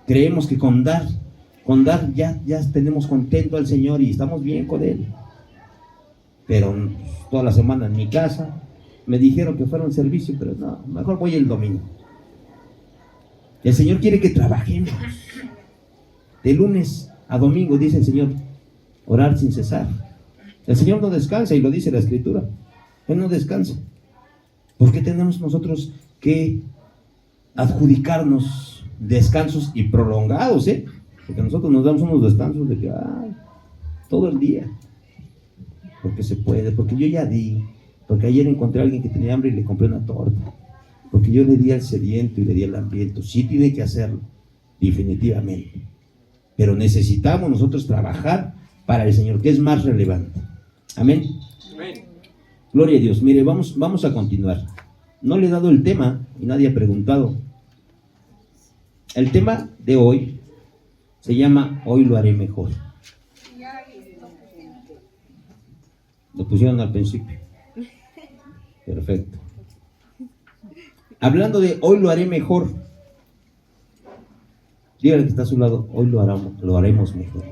Creemos que con dar ya tenemos contento al Señor y estamos bien con Él. Pero toda la semana en mi casa me dijeron que fuera un servicio, pero no, mejor voy el domingo. El Señor quiere que trabajemos de lunes a domingo, dice el Señor, orar sin cesar. El Señor no descansa, y lo dice la Escritura. Él no descansa. ¿Por qué tenemos nosotros que adjudicarnos descansos y prolongados, Porque nosotros nos damos unos descansos de que todo el día, porque se puede, porque yo ya di, porque ayer encontré a alguien que tenía hambre y le compré una torta, porque yo le di al sediento y le di al hambriento. Sí tiene que hacerlo, definitivamente, pero necesitamos nosotros trabajar para el Señor, que es más relevante. Amén. Amén. Gloria a Dios. Mire, vamos a continuar. No le he dado el tema y nadie ha preguntado. El tema de hoy se llama Hoy lo haré mejor. Lo pusieron al principio. Perfecto. Hablando de hoy lo haré mejor. Dígale que está a su lado, hoy lo haremos mejor.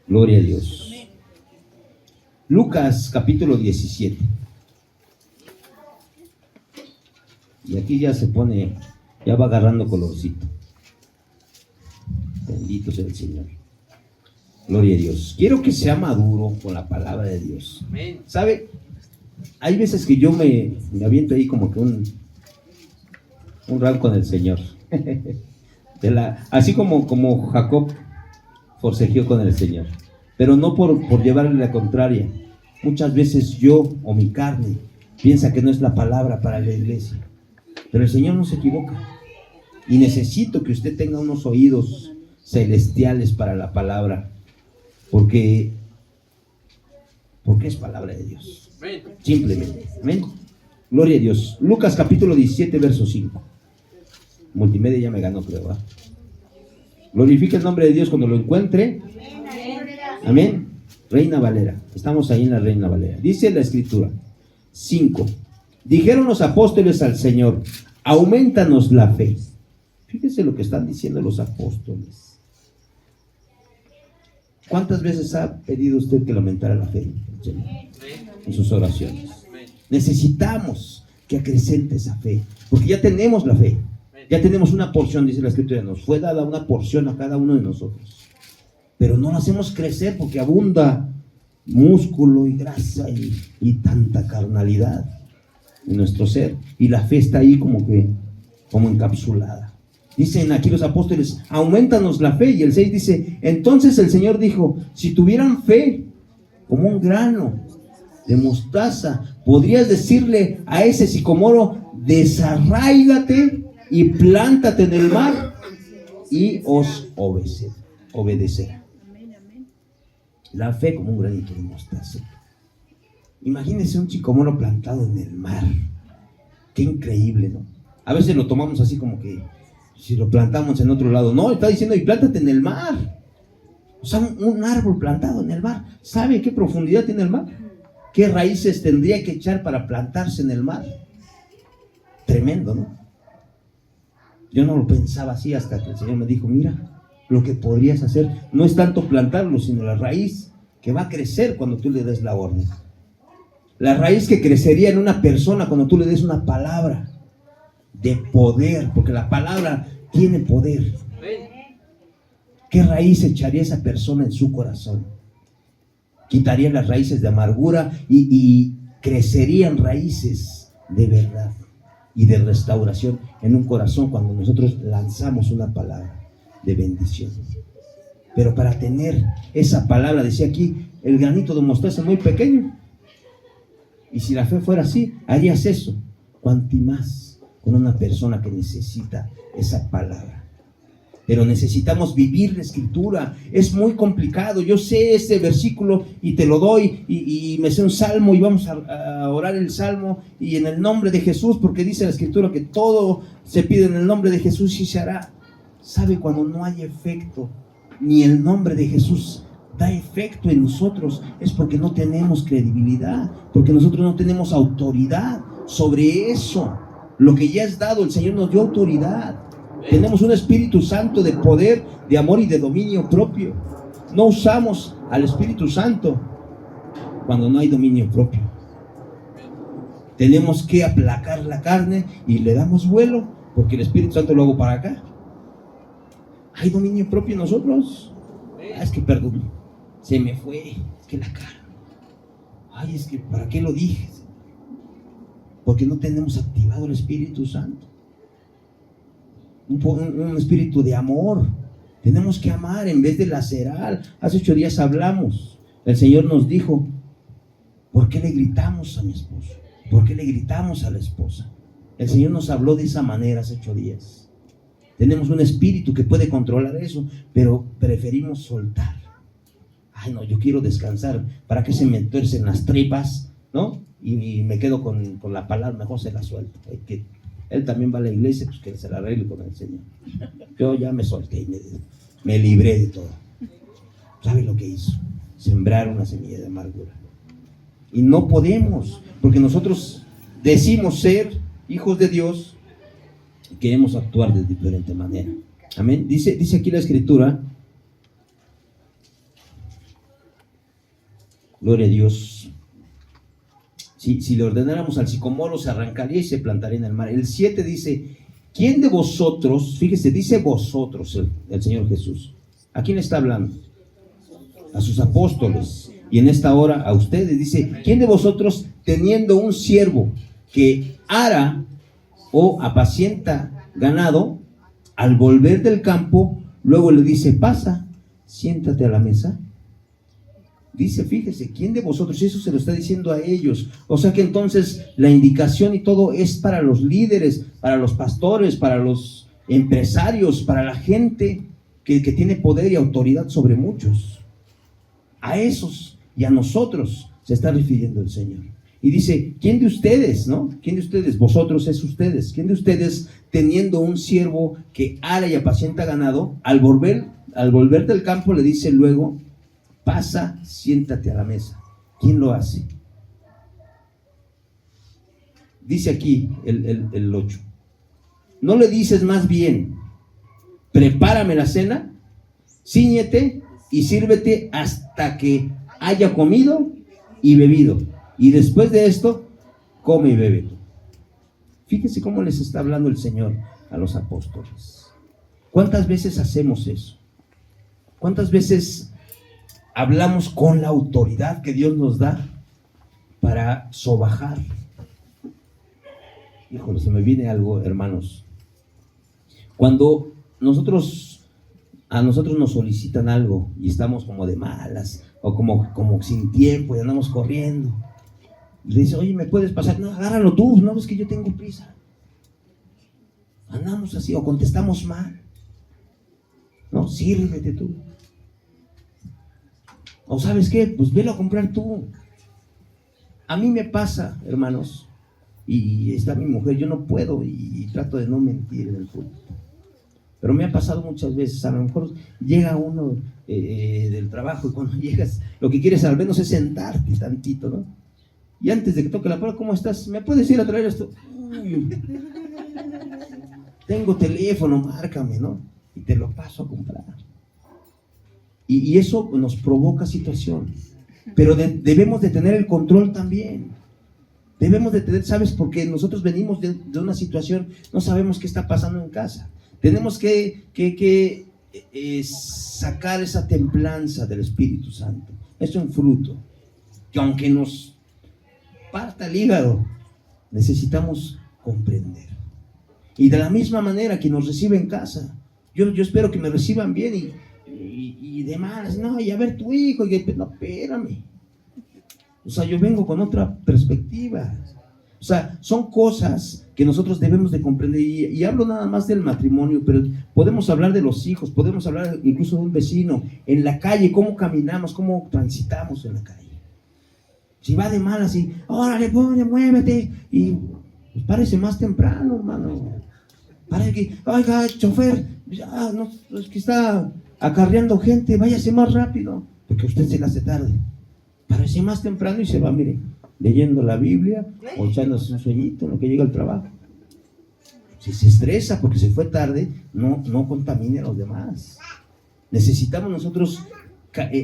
Gloria a Dios. Lucas capítulo 17. Y aquí ya se pone, ya va agarrando colorcito. Bendito sea el Señor. Gloria a Dios. Quiero que sea maduro con la palabra de Dios. ¿Sabe? Hay veces que yo me aviento ahí como que un round con el Señor. Así como Jacob forcejeó con el Señor. Pero no por llevarle la contraria. Muchas veces yo o mi carne piensa que no es la palabra para la iglesia. Pero el Señor no se equivoca. Y necesito que usted tenga unos oídos celestiales para la palabra. Porque es palabra de Dios. Simplemente. Amén. Gloria a Dios. Lucas capítulo 17, verso 5. Multimedia ya me ganó, creo. Glorifica el nombre de Dios cuando lo encuentre. Amén. Reina Valera. Estamos ahí en la Reina Valera. Dice la Escritura. 5. Dijeron los apóstoles al Señor: aumentanos la fe. Fíjese lo que están diciendo los apóstoles. ¿Cuántas veces ha pedido usted que le aumentara la fe, Señor, en sus oraciones? Necesitamos que acrecente esa fe, porque ya tenemos la fe. Ya tenemos una porción, dice la Escritura. Nos fue dada una porción a cada uno de nosotros. Pero no la hacemos crecer porque abunda músculo y grasa y tanta carnalidad en nuestro ser. Y la fe está ahí como encapsulada. Dicen aquí los apóstoles: aumentanos la fe. Y el 6 dice: entonces el Señor dijo: si tuvieran fe como un grano de mostaza, podrías decirle a ese sicomoro: desarráigate y plántate en el mar, y os obedecerá. La fe como un granito de mostaza. Imagínense un sicomoro plantado en el mar. Qué increíble, ¿no? A veces lo tomamos así como que si lo plantamos en otro lado. No, está diciendo: y plántate en el mar. O sea, un árbol plantado en el mar. ¿Sabe qué profundidad tiene el mar? ¿Qué raíces tendría que echar para plantarse en el mar? Tremendo, ¿no? Yo no lo pensaba así hasta que el Señor me dijo: mira, lo que podrías hacer no es tanto plantarlo, sino la raíz que va a crecer cuando tú le des la orden. La raíz que crecería en una persona cuando tú le des una palabra de poder, porque la palabra tiene poder. ¿Qué raíz echaría esa persona en su corazón? Quitaría las raíces de amargura y crecerían raíces de verdad y de restauración en un corazón cuando nosotros lanzamos una palabra de bendición. Pero para tener esa palabra, decía aquí, el granito de mostaza es muy pequeño. Y si la fe fuera así, harías eso. Cuanto más con una persona que necesita esa palabra. Pero necesitamos vivir la escritura. Es muy complicado. Yo sé este versículo y te lo doy y me sé un salmo y vamos a orar el salmo y en el nombre de Jesús, porque dice la escritura que todo se pide en el nombre de Jesús y se hará. ¿Sabe? Cuando no hay efecto, ni el nombre de Jesús da efecto en nosotros, es porque no tenemos credibilidad, porque nosotros no tenemos autoridad sobre eso. Lo que ya es dado, el Señor nos dio autoridad. Tenemos un Espíritu Santo de poder, de amor y de dominio propio. No usamos al Espíritu Santo cuando no hay dominio propio. Tenemos que aplacar la carne y le damos vuelo, porque el Espíritu Santo lo hago para acá. ¿Hay dominio propio en nosotros? Es que perdón, se me fue, es que la cara. Ay, es que ¿para qué lo dije? Porque no tenemos activado el Espíritu Santo. Un espíritu de amor. Tenemos que amar en vez de lacerar. Hace 8 días hablamos. El Señor nos dijo, ¿por qué le gritamos a mi esposo? ¿Por qué le gritamos a la esposa? El Señor nos habló de esa manera hace 8 días. Tenemos un espíritu que puede controlar eso, pero preferimos soltar. Ay, no, yo quiero descansar. ¿Para qué se me tuercen las tripas? ¿No? Y me quedo con la palabra, mejor se la suelto. Que él también va a la iglesia, pues que se la arregle con el Señor. Yo ya me solté y me libré de todo. ¿Sabe lo que hizo? Sembrar una semilla de amargura. Y no podemos, porque nosotros decimos ser hijos de Dios y queremos actuar de diferente manera. Amén. Dice aquí la Escritura, gloria a Dios. Si le ordenáramos al sicomoro, se arrancaría y se plantaría en el mar. El 7 dice, ¿quién de vosotros, fíjese, dice vosotros el Señor Jesús? ¿A quién está hablando? A sus apóstoles. Y en esta hora a ustedes dice, ¿quién de vosotros teniendo un siervo que ara o apacienta ganado, al volver del campo, luego le dice, pasa, siéntate a la mesa? Dice, fíjese, ¿quién de vosotros? Eso se lo está diciendo a ellos. O sea que entonces la indicación y todo es para los líderes, para los pastores, para los empresarios, para la gente que tiene poder y autoridad sobre muchos. A esos y a nosotros se está refiriendo el Señor. Y dice, ¿quién de ustedes, no? ¿Quién de ustedes? Vosotros es ustedes. ¿Quién de ustedes teniendo un siervo que ara y apacienta ganado, al volver del campo le dice luego, pasa, siéntate a la mesa? ¿Quién lo hace? Dice aquí el 8. ¿No le dices más bien, prepárame la cena, cíñete y sírvete hasta que haya comido y bebido? Y después de esto, come y bebe tú. Fíjense cómo les está hablando el Señor a los apóstoles. ¿Cuántas veces hacemos eso? ¿Cuántas veces hablamos con la autoridad que Dios nos da para sobajar? Híjole, se me viene algo, hermanos. Cuando a nosotros nos solicitan algo y estamos como de malas o como sin tiempo y andamos corriendo, y le dice, oye, ¿me puedes pasar? No, agárralo tú, no, es que yo tengo prisa. Andamos así o contestamos mal. No, sírvete tú. O ¿sabes qué? Pues velo a comprar tú. A mí me pasa, hermanos, y está mi mujer, yo no puedo y trato de no mentir en el público. Pero me ha pasado muchas veces, a lo mejor llega uno del trabajo y cuando llegas, lo que quieres al menos es sentarte tantito, ¿no? Y antes de que toque la puerta, ¿cómo estás? ¿Me puedes ir a traer esto? Tengo teléfono, márcame, ¿no? Y te lo paso a comprar. Y eso nos provoca situación. Pero debemos de tener el control también. Debemos de tener, ¿sabes? Porque nosotros venimos de una situación, no sabemos qué está pasando en casa. Tenemos que sacar esa templanza del Espíritu Santo. Es un fruto que aunque nos parta el hígado, necesitamos comprender. Y de la misma manera que nos recibe en casa, yo espero que me reciban bien y demás. No, y a ver tu hijo, no, espérame. O sea, yo vengo con otra perspectiva. O sea, son cosas que nosotros debemos de comprender. Y hablo nada más del matrimonio, pero podemos hablar de los hijos, podemos hablar incluso de un vecino, en la calle, cómo caminamos, cómo transitamos en la calle. Si va de malas y, órale, ponle, muévete, y pues párese más temprano, hermano. Para que, oiga, chofer, ya, no, es que está acarreando gente, váyase más rápido, porque usted se le hace tarde. Párese más temprano y se va, mire, leyendo la Biblia o echándose un sueñito en lo que llega al trabajo. Si se estresa porque se fue tarde, no contamine a los demás. Necesitamos nosotros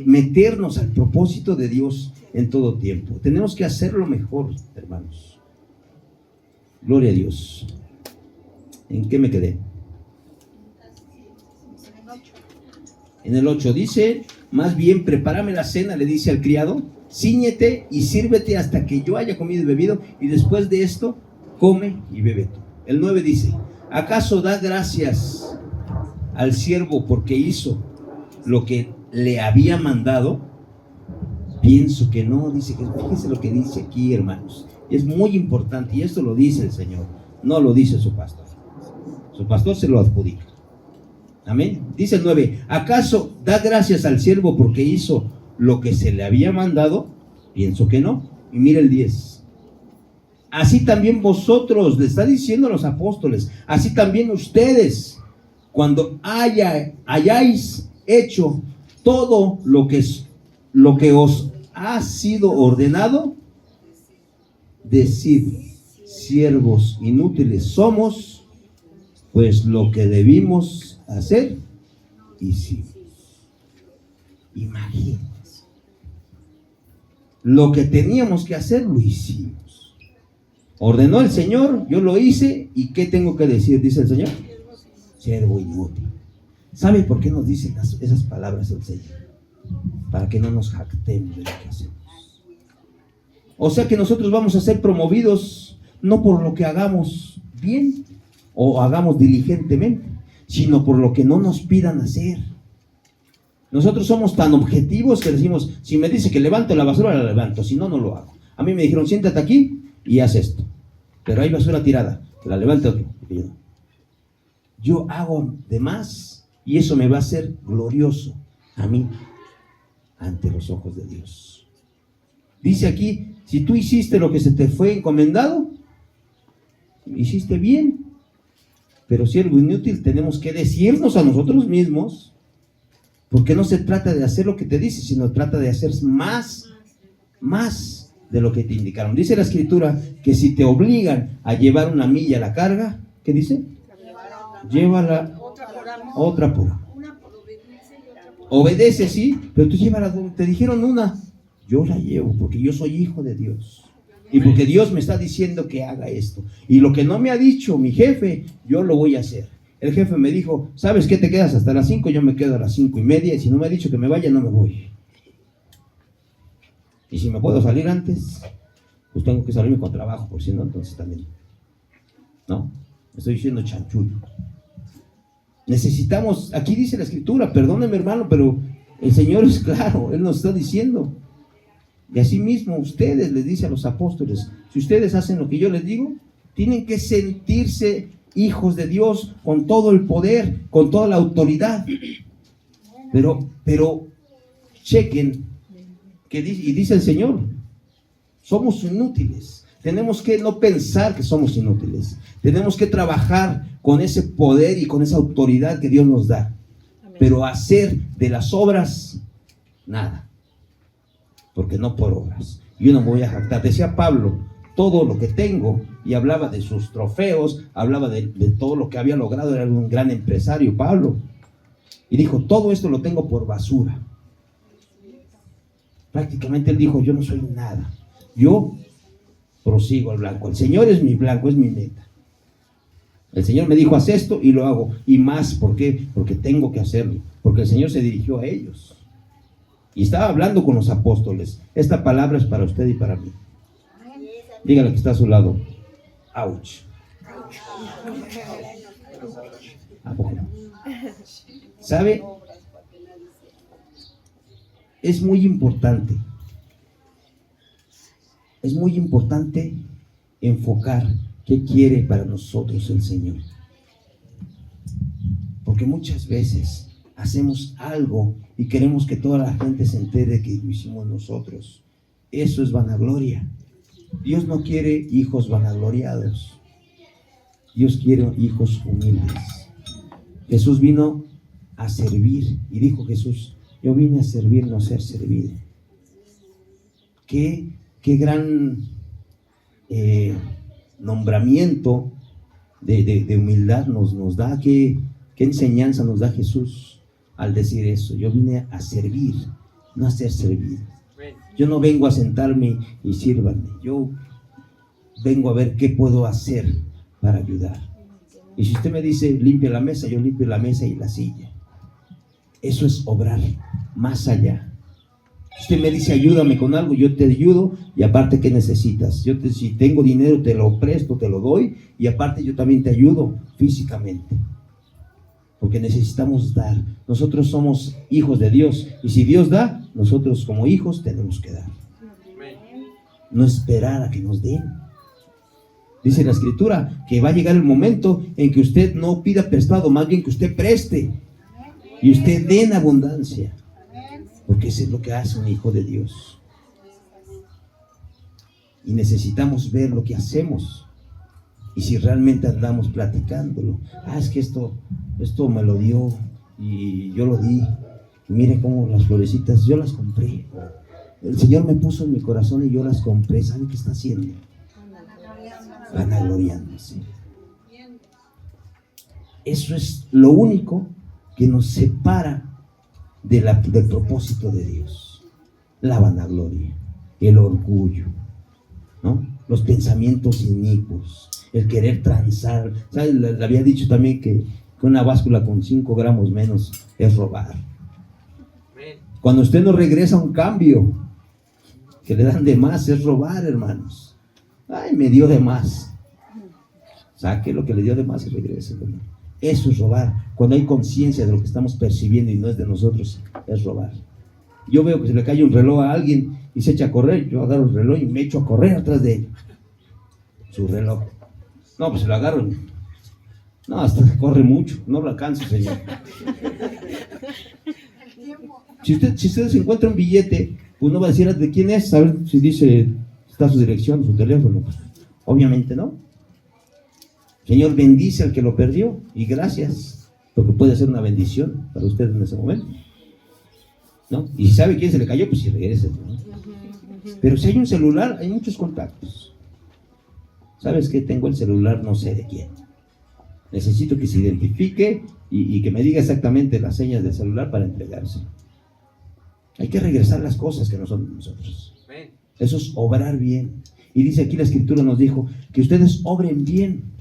meternos al propósito de Dios en todo tiempo. Tenemos que hacerlo mejor, hermanos. Gloria a Dios. ¿En qué me quedé? En el 8 dice, más bien prepárame la cena, le dice al criado, cíñete y sírvete hasta que yo haya comido y bebido, y después de esto, come y bebe tú. El 9 dice, ¿acaso da gracias al siervo porque hizo lo que le había mandado? Pienso que no, dice que, fíjese lo que dice aquí, hermanos. Es muy importante, y esto lo dice el Señor, no lo dice su pastor. Su pastor se lo adjudica. Amén. Dice el 9, ¿acaso da gracias al siervo porque hizo lo que se le había mandado? Pienso que no. Y mira el 10. Así también vosotros, le está diciendo a los apóstoles, así también ustedes, cuando hayáis hecho todo lo que os ha sido ordenado, decid, siervos inútiles somos, pues lo que debimos hacer, hicimos. Imagínense. Lo que teníamos que hacer, lo hicimos. Ordenó el Señor, yo lo hice, ¿y qué tengo que decir? Dice el Señor. Siervo inútil. ¿Sabe por qué nos dicen esas palabras el Señor? Para que no nos jactemos de lo que hacemos. O sea que nosotros vamos a ser promovidos no por lo que hagamos bien o hagamos diligentemente, sino por lo que no nos pidan hacer. Nosotros somos tan objetivos que decimos, si me dice que levanto la basura, la levanto, si no, no lo hago. A mí me dijeron, siéntate aquí y haz esto, pero hay basura tirada, que la levante otro. Yo hago de más y eso me va a hacer glorioso a mí ante los ojos de Dios. Dice aquí, si tú hiciste lo que se te fue encomendado, hiciste bien. Pero siervo inútil, tenemos que decirnos a nosotros mismos, porque no se trata de hacer lo que te dice, sino trata de hacer más de lo que te indicaron. Dice la Escritura que si te obligan a llevar una milla a la carga, ¿qué dice? Llévala otra por amor. Obedece, sí, pero tú llévala donde te dijeron una. Yo la llevo porque yo soy hijo de Dios. Y porque Dios me está diciendo que haga esto. Y lo que no me ha dicho mi jefe, yo lo voy a hacer. El jefe me dijo, ¿sabes qué? Te quedas hasta las 5, yo me quedo a las 5:30. Y si no me ha dicho que me vaya, no me voy. Y si me puedo salir antes, pues tengo que salirme con trabajo, por si no, entonces también. No, estoy diciendo chanchullo. Necesitamos, aquí dice la Escritura, perdóneme hermano, pero el Señor es claro, Él nos está diciendo. Y así mismo ustedes, les dice a los apóstoles, si ustedes hacen lo que yo les digo, tienen que sentirse hijos de Dios con todo el poder, con toda la autoridad. Pero chequen, y dice el Señor, somos inútiles. Tenemos que no pensar que somos inútiles. Tenemos que trabajar con ese poder y con esa autoridad que Dios nos da. Pero hacer de las obras, nada. Porque no por obras. Yo no me voy a jactar. Decía Pablo, todo lo que tengo, y hablaba de sus trofeos, hablaba de todo lo que había logrado, era un gran empresario Pablo. Y dijo, todo esto lo tengo por basura. Prácticamente él dijo, yo no soy nada. Yo prosigo al blanco. El Señor es mi blanco, es mi meta. El Señor me dijo, haz esto y lo hago. Y más, ¿por qué? Porque tengo que hacerlo. Porque el Señor se dirigió a ellos. Y estaba hablando con los apóstoles. Esta palabra es para usted y para mí. Dígale que está a su lado. Ouch. ¿A poco no? ¿Sabe? Es muy importante. Es muy importante enfocar qué quiere para nosotros el Señor. Porque muchas veces hacemos algo y queremos que toda la gente se entere que lo hicimos nosotros. Eso es vanagloria. Dios no quiere hijos vanagloriados. Dios quiere hijos humildes. Jesús vino a servir y dijo Jesús, yo vine a servir, no a ser servido. Qué gran nombramiento de humildad nos da, qué enseñanza nos da Jesús al decir eso. Yo vine a servir, no a ser servido. Yo no vengo a sentarme y sírvanme. Yo vengo a ver qué puedo hacer para ayudar. Y si usted me dice limpia la mesa, yo limpio la mesa y la silla. Eso es obrar más allá. Usted me dice ayúdame con algo, yo te ayudo, y aparte, ¿qué necesitas? Si tengo dinero te lo presto, te lo doy, y aparte yo también te ayudo físicamente, porque necesitamos dar. Nosotros somos hijos de Dios, y si Dios da, nosotros como hijos tenemos que dar. No esperar a que nos den. Dice la Escritura que va a llegar el momento en que usted no pida prestado, más bien que usted preste y usted dé en abundancia, porque eso es lo que hace un hijo de Dios. Y necesitamos ver lo que hacemos y si realmente andamos platicándolo. Es que esto me lo dio y yo lo di, y mire cómo las florecitas yo las compré, el Señor me puso en mi corazón y yo las compré. ¿Sabe qué está haciendo? Vanagloriándose. Eso es lo único que nos separa del propósito de Dios. La vanagloria, el orgullo, ¿no? Los pensamientos inicuos, el querer transar. ¿Sabes? Le había dicho también que una báscula con 5 gramos menos es robar. Cuando usted no regresa un cambio que le dan de más, es robar, hermanos. Ay, me dio de más. Saque lo que le dio de más y regrese, hermano. Eso es robar. Cuando hay conciencia de lo que estamos percibiendo y no es de nosotros, es robar. Yo veo que se le cae un reloj a alguien y se echa a correr. Yo agarro el reloj y me echo a correr atrás de él. Su reloj. No, pues se lo agarro. No, hasta corre mucho. No lo alcanzo, señor. Si usted se encuentra un billete, pues no va a decir de quién es, a ver si dice, está su dirección, su teléfono. Pues, obviamente no. Señor, bendice al que lo perdió y gracias, porque puede ser una bendición para usted en ese momento, ¿no? Y si sabe quién se le cayó, pues si regrese, ¿no? Pero si hay un celular, hay muchos contactos. ¿Sabes qué? Tengo el celular, no sé de quién. Necesito que se identifique y que me diga exactamente las señas del celular para entregárselo. Hay que regresar las cosas que no son de nosotros. Eso es obrar bien. Y dice aquí la Escritura nos dijo que ustedes obren bien,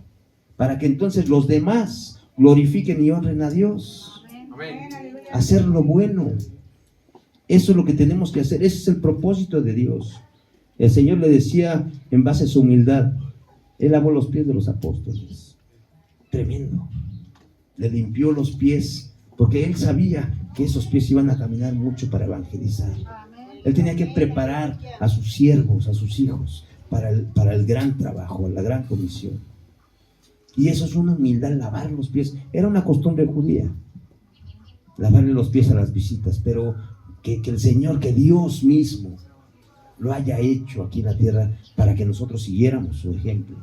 para que entonces los demás glorifiquen y honren a Dios. Amén. Hacer lo bueno. Eso es lo que tenemos que hacer. Ese es el propósito de Dios. El Señor le decía en base a su humildad, Él lavó los pies de los apóstoles. Tremendo. Le limpió los pies, porque Él sabía que esos pies iban a caminar mucho para evangelizar. Él tenía que preparar a sus siervos, a sus hijos, para el gran trabajo, la gran comisión. Y eso es una humildad, lavar los pies. Era una costumbre judía, lavarle los pies a las visitas, pero que el Señor, que Dios mismo lo haya hecho aquí en la tierra para que nosotros siguiéramos su ejemplo.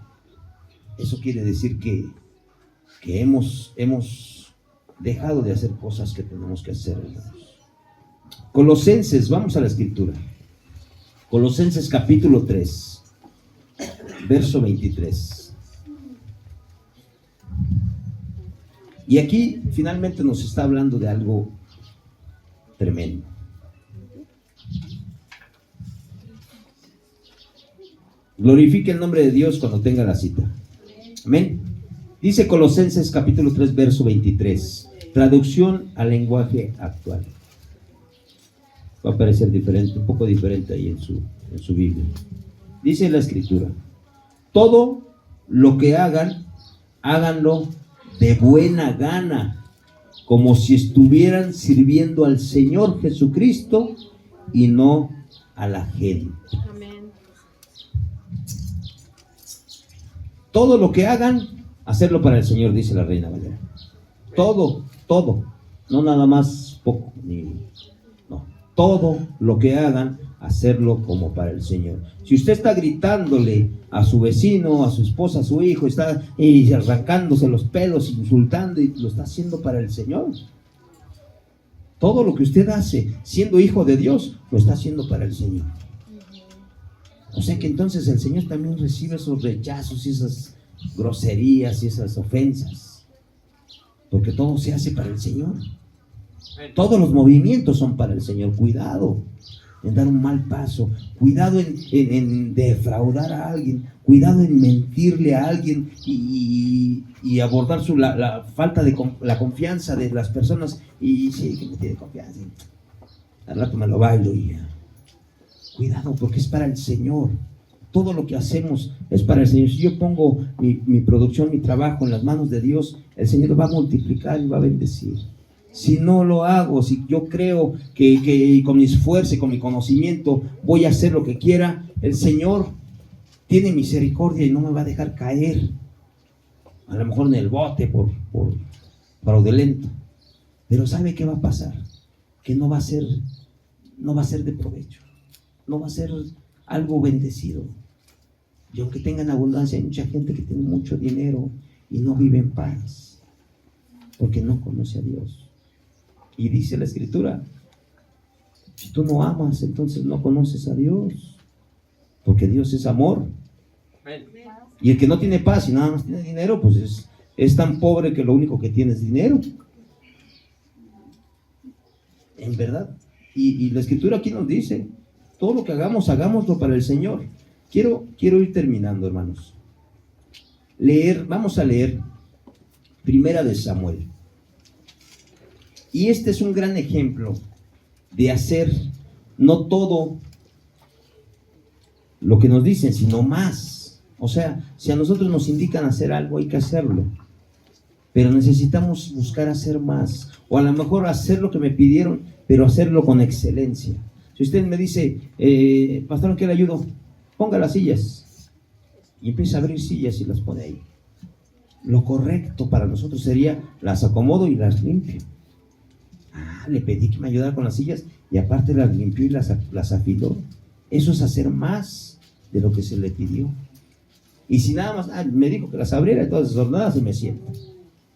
Eso quiere decir que hemos dejado de hacer cosas que tenemos que hacer, hermanos. Colosenses, vamos a la Escritura. Colosenses capítulo 3, verso 23. Y aquí finalmente nos está hablando de algo tremendo. Glorifique el nombre de Dios cuando tenga la cita. Amén. Dice Colosenses capítulo 3, verso 23. Traducción al lenguaje actual. Va a parecer diferente, un poco diferente ahí en su Biblia. Dice la Escritura: todo lo que hagan, háganlo de buena gana, como si estuvieran sirviendo al Señor Jesucristo y no a la gente. Amén. Todo lo que hagan, hacerlo para el Señor, dice la Reina Valera. Todo, no nada más poco, no. Todo lo que hagan, hacerlo como para el Señor. Si usted está gritándole a su vecino, a su esposa, a su hijo, está arrancándose los pelos, insultando, y lo está haciendo para el Señor. Todo lo que usted hace, siendo hijo de Dios, lo está haciendo para el Señor. O sea que entonces el Señor también recibe esos rechazos y esas groserías y esas ofensas, porque todo se hace para el Señor. Todos los movimientos son para el Señor. Cuidado en dar un mal paso, cuidado en defraudar a alguien, cuidado en mentirle a alguien y abordar la falta de la confianza de las personas. Y sí, que me tiene confianza, al rato me lo bailo y ya. Cuidado, porque es para el Señor. Todo lo que hacemos es para el Señor. Si yo pongo mi producción, mi trabajo en las manos de Dios, el Señor lo va a multiplicar y va a bendecir. Si no lo hago, si yo creo que con mi esfuerzo y con mi conocimiento voy a hacer lo que quiera, el Señor tiene misericordia y no me va a dejar caer, a lo mejor en el bote por fraudulento. Pero ¿sabe qué va a pasar? Que no va a ser de provecho, no va a ser algo bendecido. Y aunque tengan abundancia, hay mucha gente que tiene mucho dinero y no vive en paz, porque no conoce a Dios. Y dice la Escritura: si tú no amas, entonces no conoces a Dios, porque Dios es amor. Y el que no tiene paz y nada más tiene dinero, pues es tan pobre que lo único que tiene es dinero. En verdad. Y la Escritura aquí nos dice: todo lo que hagamos, hagámoslo para el Señor. Quiero ir terminando, hermanos. Vamos a leer Primera de Samuel. Y este es un gran ejemplo de hacer no todo lo que nos dicen, sino más. O sea, si a nosotros nos indican hacer algo, hay que hacerlo. Pero necesitamos buscar hacer más. O a lo mejor hacer lo que me pidieron, pero hacerlo con excelencia. Si usted me dice: pastor, ¿en qué le ayudo? Ponga las sillas. Y empieza a abrir sillas y las pone ahí. Lo correcto para nosotros sería: las acomodo y las limpio. Le pedí que me ayudara con las sillas y aparte las limpió y las afiló. Eso es hacer más de lo que se le pidió. Y si nada más me dijo que las abriera, todas desordenadas, y me siento.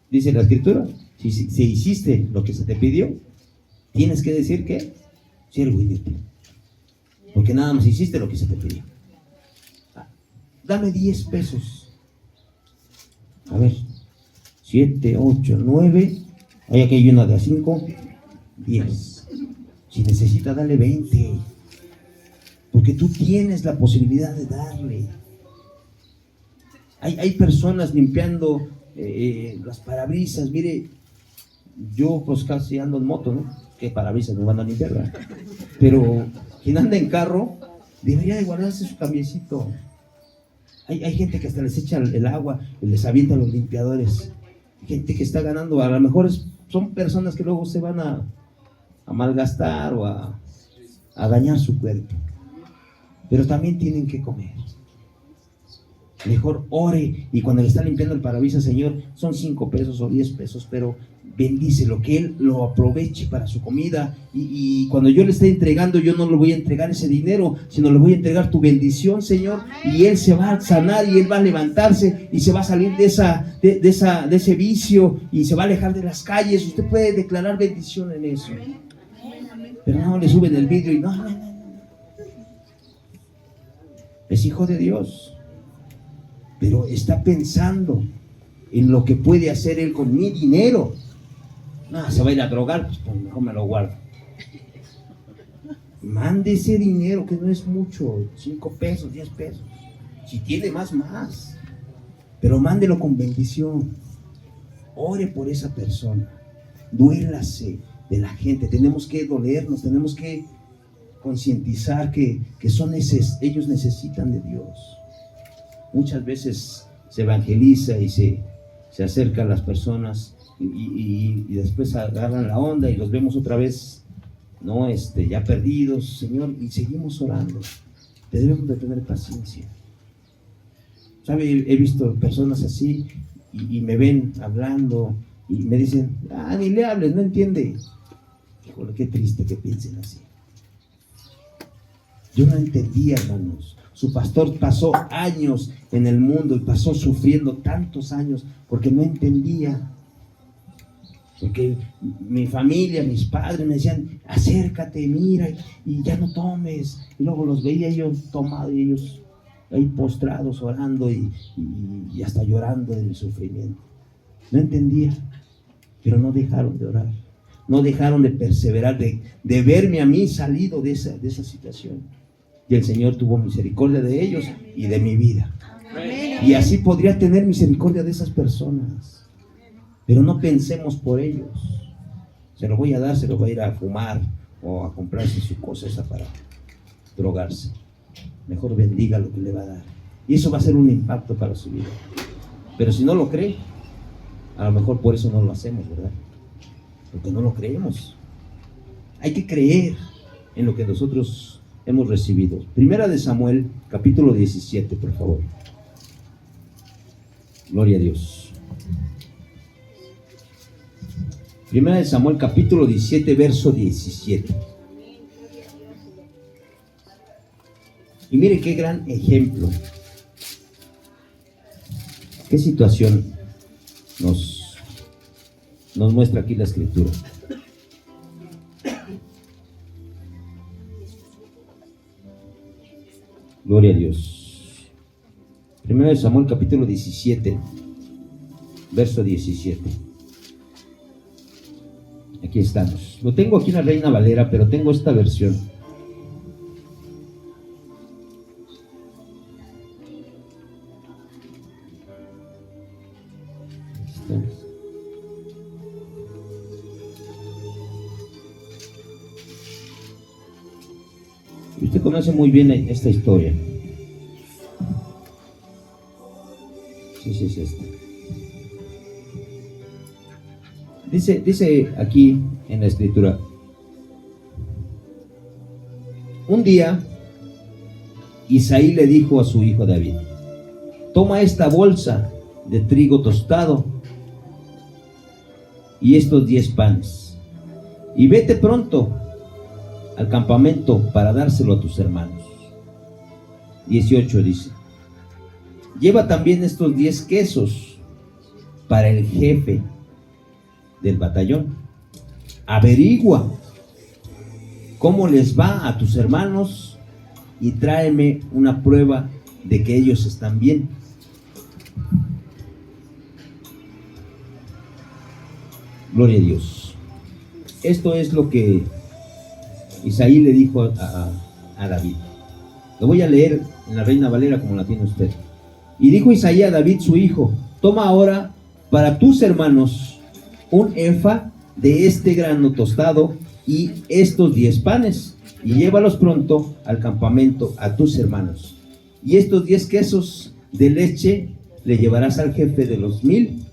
Dice la Escritura: si hiciste lo que se te pidió, tienes que decir que siervo inútil, porque nada más hiciste lo que se te pidió. Dame 10 pesos. A ver, 7, 8, 9. Hay aquí hay una de a 5, 10. Si necesita, dale 20. Porque tú tienes la posibilidad de darle. Hay personas limpiando las parabrisas. Mire, yo pues casi ando en moto, ¿no? ¿Qué parabrisas me van a limpiar, verdad? Pero quien anda en carro debería de guardarse su cambiecito. Hay gente que hasta les echa el agua y les avienta los limpiadores. Gente que está ganando, a lo mejor son personas que luego se van a malgastar o a dañar su cuerpo. Pero también tienen que comer. Mejor ore, y cuando le está limpiando el parabrisas, Señor, son 5 pesos o 10 pesos, pero bendícelo, que Él lo aproveche para su comida. Y cuando yo le esté entregando, yo no le voy a entregar ese dinero, sino le voy a entregar tu bendición, Señor. Y Él se va a sanar y Él va a levantarse y se va a salir de ese vicio y se va a alejar de las calles. Usted puede declarar bendición en eso. Pero no le suben el vidrio y no. Es hijo de Dios, pero está pensando en lo que puede hacer Él con mi dinero. No, se va a ir a drogar, pues mejor me lo guardo. Mande ese dinero, que no es mucho, 5 pesos, 10 pesos. Si tiene más. pero mándelo con bendición. Ore por esa persona. Duélase de la gente. Tenemos que dolernos, tenemos que concientizar que ellos necesitan de Dios. Muchas veces se evangeliza y se acerca a las personas y después agarran la onda y los vemos otra vez, ¿no? Ya perdidos, Señor, y seguimos orando. Debemos de tener paciencia. ¿Sabe? He visto personas así y me ven hablando y me dicen, ni le hables, no entiende. Híjole, qué triste que piensen así. Yo no entendía, hermanos. Su pastor pasó años en el mundo y pasó sufriendo tantos años porque no entendía. Porque mi familia, mis padres me decían, acércate, mira, y ya no tomes. Y luego los veía yo tomados y ellos ahí postrados orando y hasta llorando del sufrimiento. No entendía, pero no dejaron de orar. No dejaron de perseverar, de verme a mí salido de esa situación. Y el Señor tuvo misericordia de ellos y de mi vida. Amén. Y así podría tener misericordia de esas personas. Pero no pensemos por ellos. Se lo voy a dar, se lo va a ir a fumar o a comprarse su cosa esa para drogarse. Mejor bendiga lo que le va a dar. Y eso va a ser un impacto para su vida. Pero si no lo cree, a lo mejor por eso no lo hacemos, ¿verdad? Porque no lo creemos. Hay que creer en lo que nosotros hemos recibido. Primera de Samuel, capítulo 17, por favor. Gloria a Dios. Primera de Samuel, capítulo 17, verso 17. Y mire qué gran ejemplo. Qué situación nos muestra aquí la Escritura. Gloria a Dios. Primero de Samuel, capítulo 17, verso 17. Aquí estamos. Lo tengo aquí en la Reina Valera, pero tengo esta versión. Usted conoce muy bien esta historia. Sí, es esta. Dice aquí en la Escritura: un día Isaí le dijo a su hijo David: toma esta bolsa de trigo tostado y estos 10 panes y vete pronto al campamento para dárselo a tus hermanos. 18 dice: lleva también estos 10 quesos para el jefe del batallón. Averigua cómo les va a tus hermanos y tráeme una prueba de que ellos están bien. Gloria a Dios. Esto es lo que Isaí le dijo a David. Lo voy a leer en la Reina Valera como la tiene usted. Y dijo Isaí a David su hijo: toma ahora para tus hermanos un efa de este grano tostado y estos 10 panes, y llévalos pronto al campamento a tus hermanos. Y estos 10 quesos de leche le llevarás al jefe de los 1000,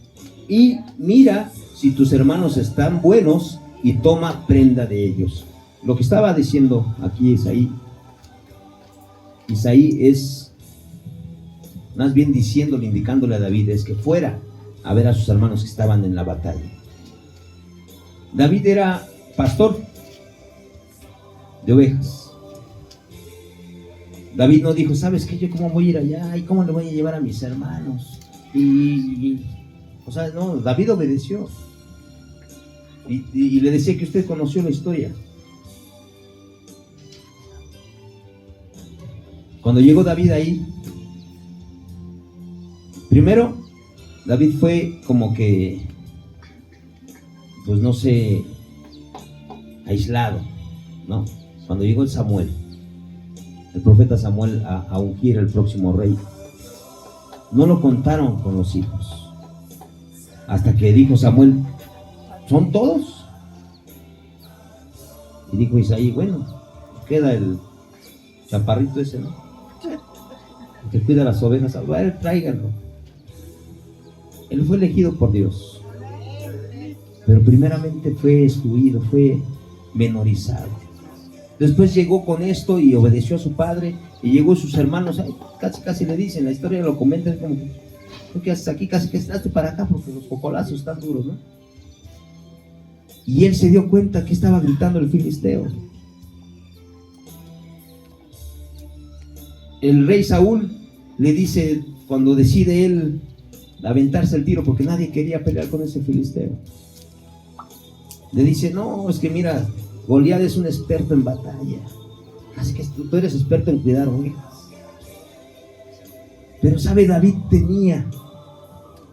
y mira si tus hermanos están buenos, y toma prenda de ellos. Lo que estaba diciendo aquí Isaí es más bien diciéndole, indicándole a David, es que fuera a ver a sus hermanos que estaban en la batalla. David era pastor de ovejas. David no dijo: ¿sabes qué? Yo cómo voy a ir allá y cómo le voy a llevar a mis hermanos. O sea, no, David obedeció. Y le decía que usted conoció la historia. Cuando llegó David ahí, primero, David fue como que, pues no sé, aislado, ¿no? Cuando llegó el profeta Samuel a ungir al próximo rey, No lo contaron con los hijos. Hasta que dijo Samuel, ¿son todos? Y dijo Isaí, bueno, queda el chaparrito ese, ¿no? Que cuida las ovejas, a ver, tráiganlo. Él fue elegido por Dios, pero primeramente fue excluido, fue menorizado. Después llegó con esto y obedeció a su padre, y llegó sus hermanos, casi le dicen, la historia lo comentan como que, ¿qué haces aquí? Casi que estás para acá porque los cocolazos están duros, ¿no? Y él se dio cuenta que estaba gritando el filisteo. El rey Saúl le dice, cuando decide él aventarse el tiro, porque nadie quería pelear con ese filisteo, le dice, no, es que mira, Goliat es un experto en batalla, así que tú eres experto en cuidar ovejas. Pero sabe, David tenía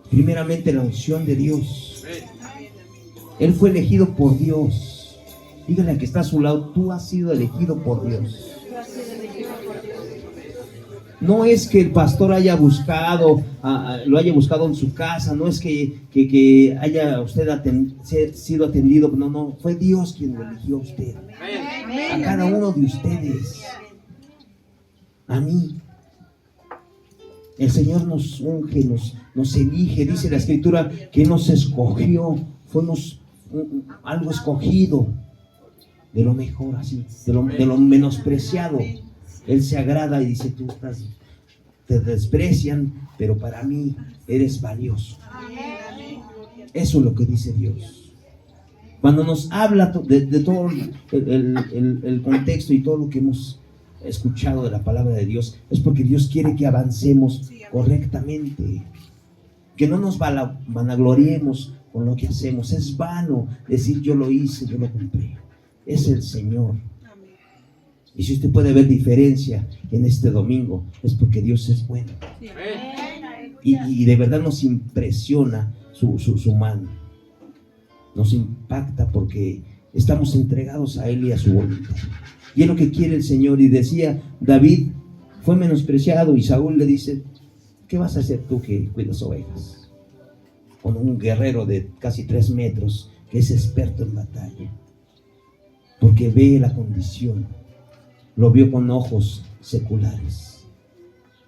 primeramente la unción de Dios. Él fue elegido por Dios. Dígale al que está a su lado, tú has sido elegido por Dios. No es que el pastor haya buscado, lo haya buscado en su casa, no es que haya usted sido atendido, no, fue Dios quien lo eligió a usted, a cada uno de ustedes, a mí. El Señor nos unge, nos elige, dice la Escritura que nos escogió, fuimos algo escogido, de lo mejor, así, de lo menospreciado. Él se agrada y dice, te desprecian, pero para mí eres valioso. Eso es lo que dice Dios. Cuando nos habla de todo el contexto y todo lo que hemos escuchado de la palabra de Dios, es porque Dios quiere que avancemos correctamente, que no nos vanagloriemos con lo que hacemos. Es vano decir yo lo hice, yo lo compré. Es el Señor. Y si usted puede ver diferencia en este domingo, es porque Dios es bueno. Y de verdad nos impresiona su mano. Nos impacta porque estamos entregados a Él y a su voluntad. Y es lo que quiere el Señor. Y decía, David fue menospreciado y Saúl le dice, ¿qué vas a hacer tú que cuidas ovejas? Con un guerrero de casi 3 metros que es experto en batalla. Porque ve la condición. Lo vio con ojos seculares.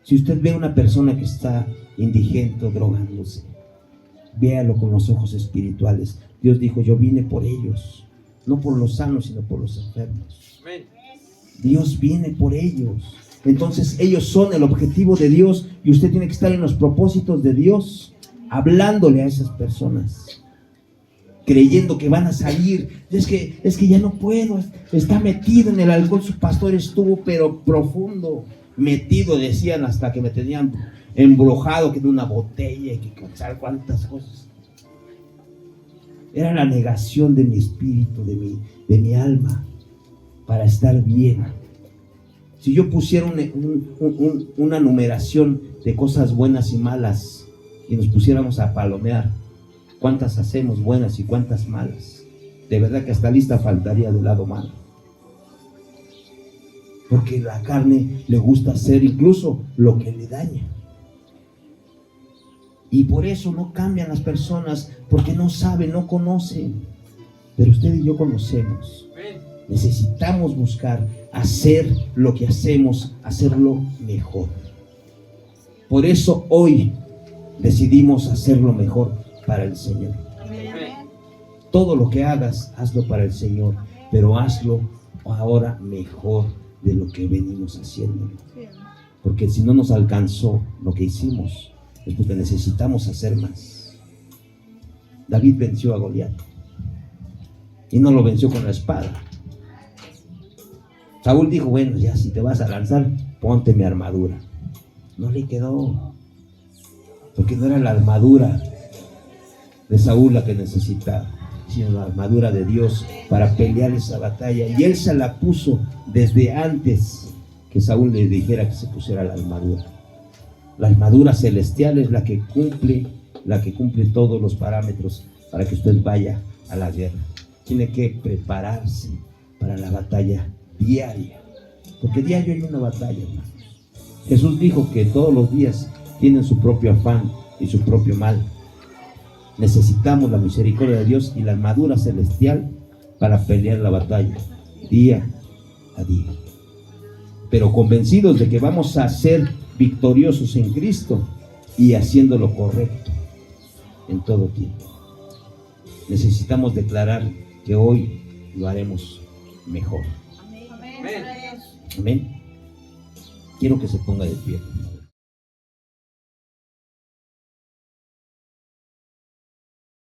Si usted ve a una persona que está indigente o drogándose, véalo con los ojos espirituales. Dios dijo, yo vine por ellos, no por los sanos, sino por los enfermos. Dios viene por ellos. Entonces ellos son el objetivo de Dios y usted tiene que estar en los propósitos de Dios, hablándole a esas personas, creyendo que van a salir. Es que ya no puedo, está metido en el alcohol. Su pastor estuvo pero profundo, metido, decían, hasta que me tenían embrujado, que de una botella y que saber cuántas cosas. Era la negación de mi espíritu, de mi alma, para estar bien. Si yo pusiera una numeración de cosas buenas y malas y nos pusiéramos a palomear cuántas hacemos buenas y cuántas malas, de verdad que hasta lista faltaría del lado malo. Porque la carne le gusta hacer incluso lo que le daña. Y por eso no cambian las personas, porque no saben, no conocen. Pero usted y yo conocemos. Necesitamos buscar hacer lo que hacemos, hacerlo mejor. Por eso hoy decidimos hacerlo mejor para el Señor. Todo lo que hagas, hazlo para el Señor, pero hazlo ahora mejor de lo que venimos haciendo. Porque si no nos alcanzó lo que hicimos, es porque necesitamos hacer más. David venció a Goliat y no lo venció con la espada. Saúl dijo, bueno, ya si te vas a lanzar, ponte mi armadura. No le quedó, porque no era la armadura de Saúl la que necesitaba, sino la armadura de Dios para pelear esa batalla. Y él se la puso desde antes que Saúl le dijera que se pusiera la armadura. La armadura celestial es la que cumple todos los parámetros para que usted vaya a la guerra. Tiene que prepararse para la batalla diaria, porque diario hay una batalla, hermanos. Jesús dijo que todos los días tienen su propio afán y su propio mal. Necesitamos la misericordia de Dios y la armadura celestial para pelear la batalla día a día, pero convencidos de que vamos a ser victoriosos en Cristo y haciendo lo correcto en todo tiempo. Necesitamos declarar que hoy lo haremos mejor. Amén. Amén. Quiero que se ponga de pie.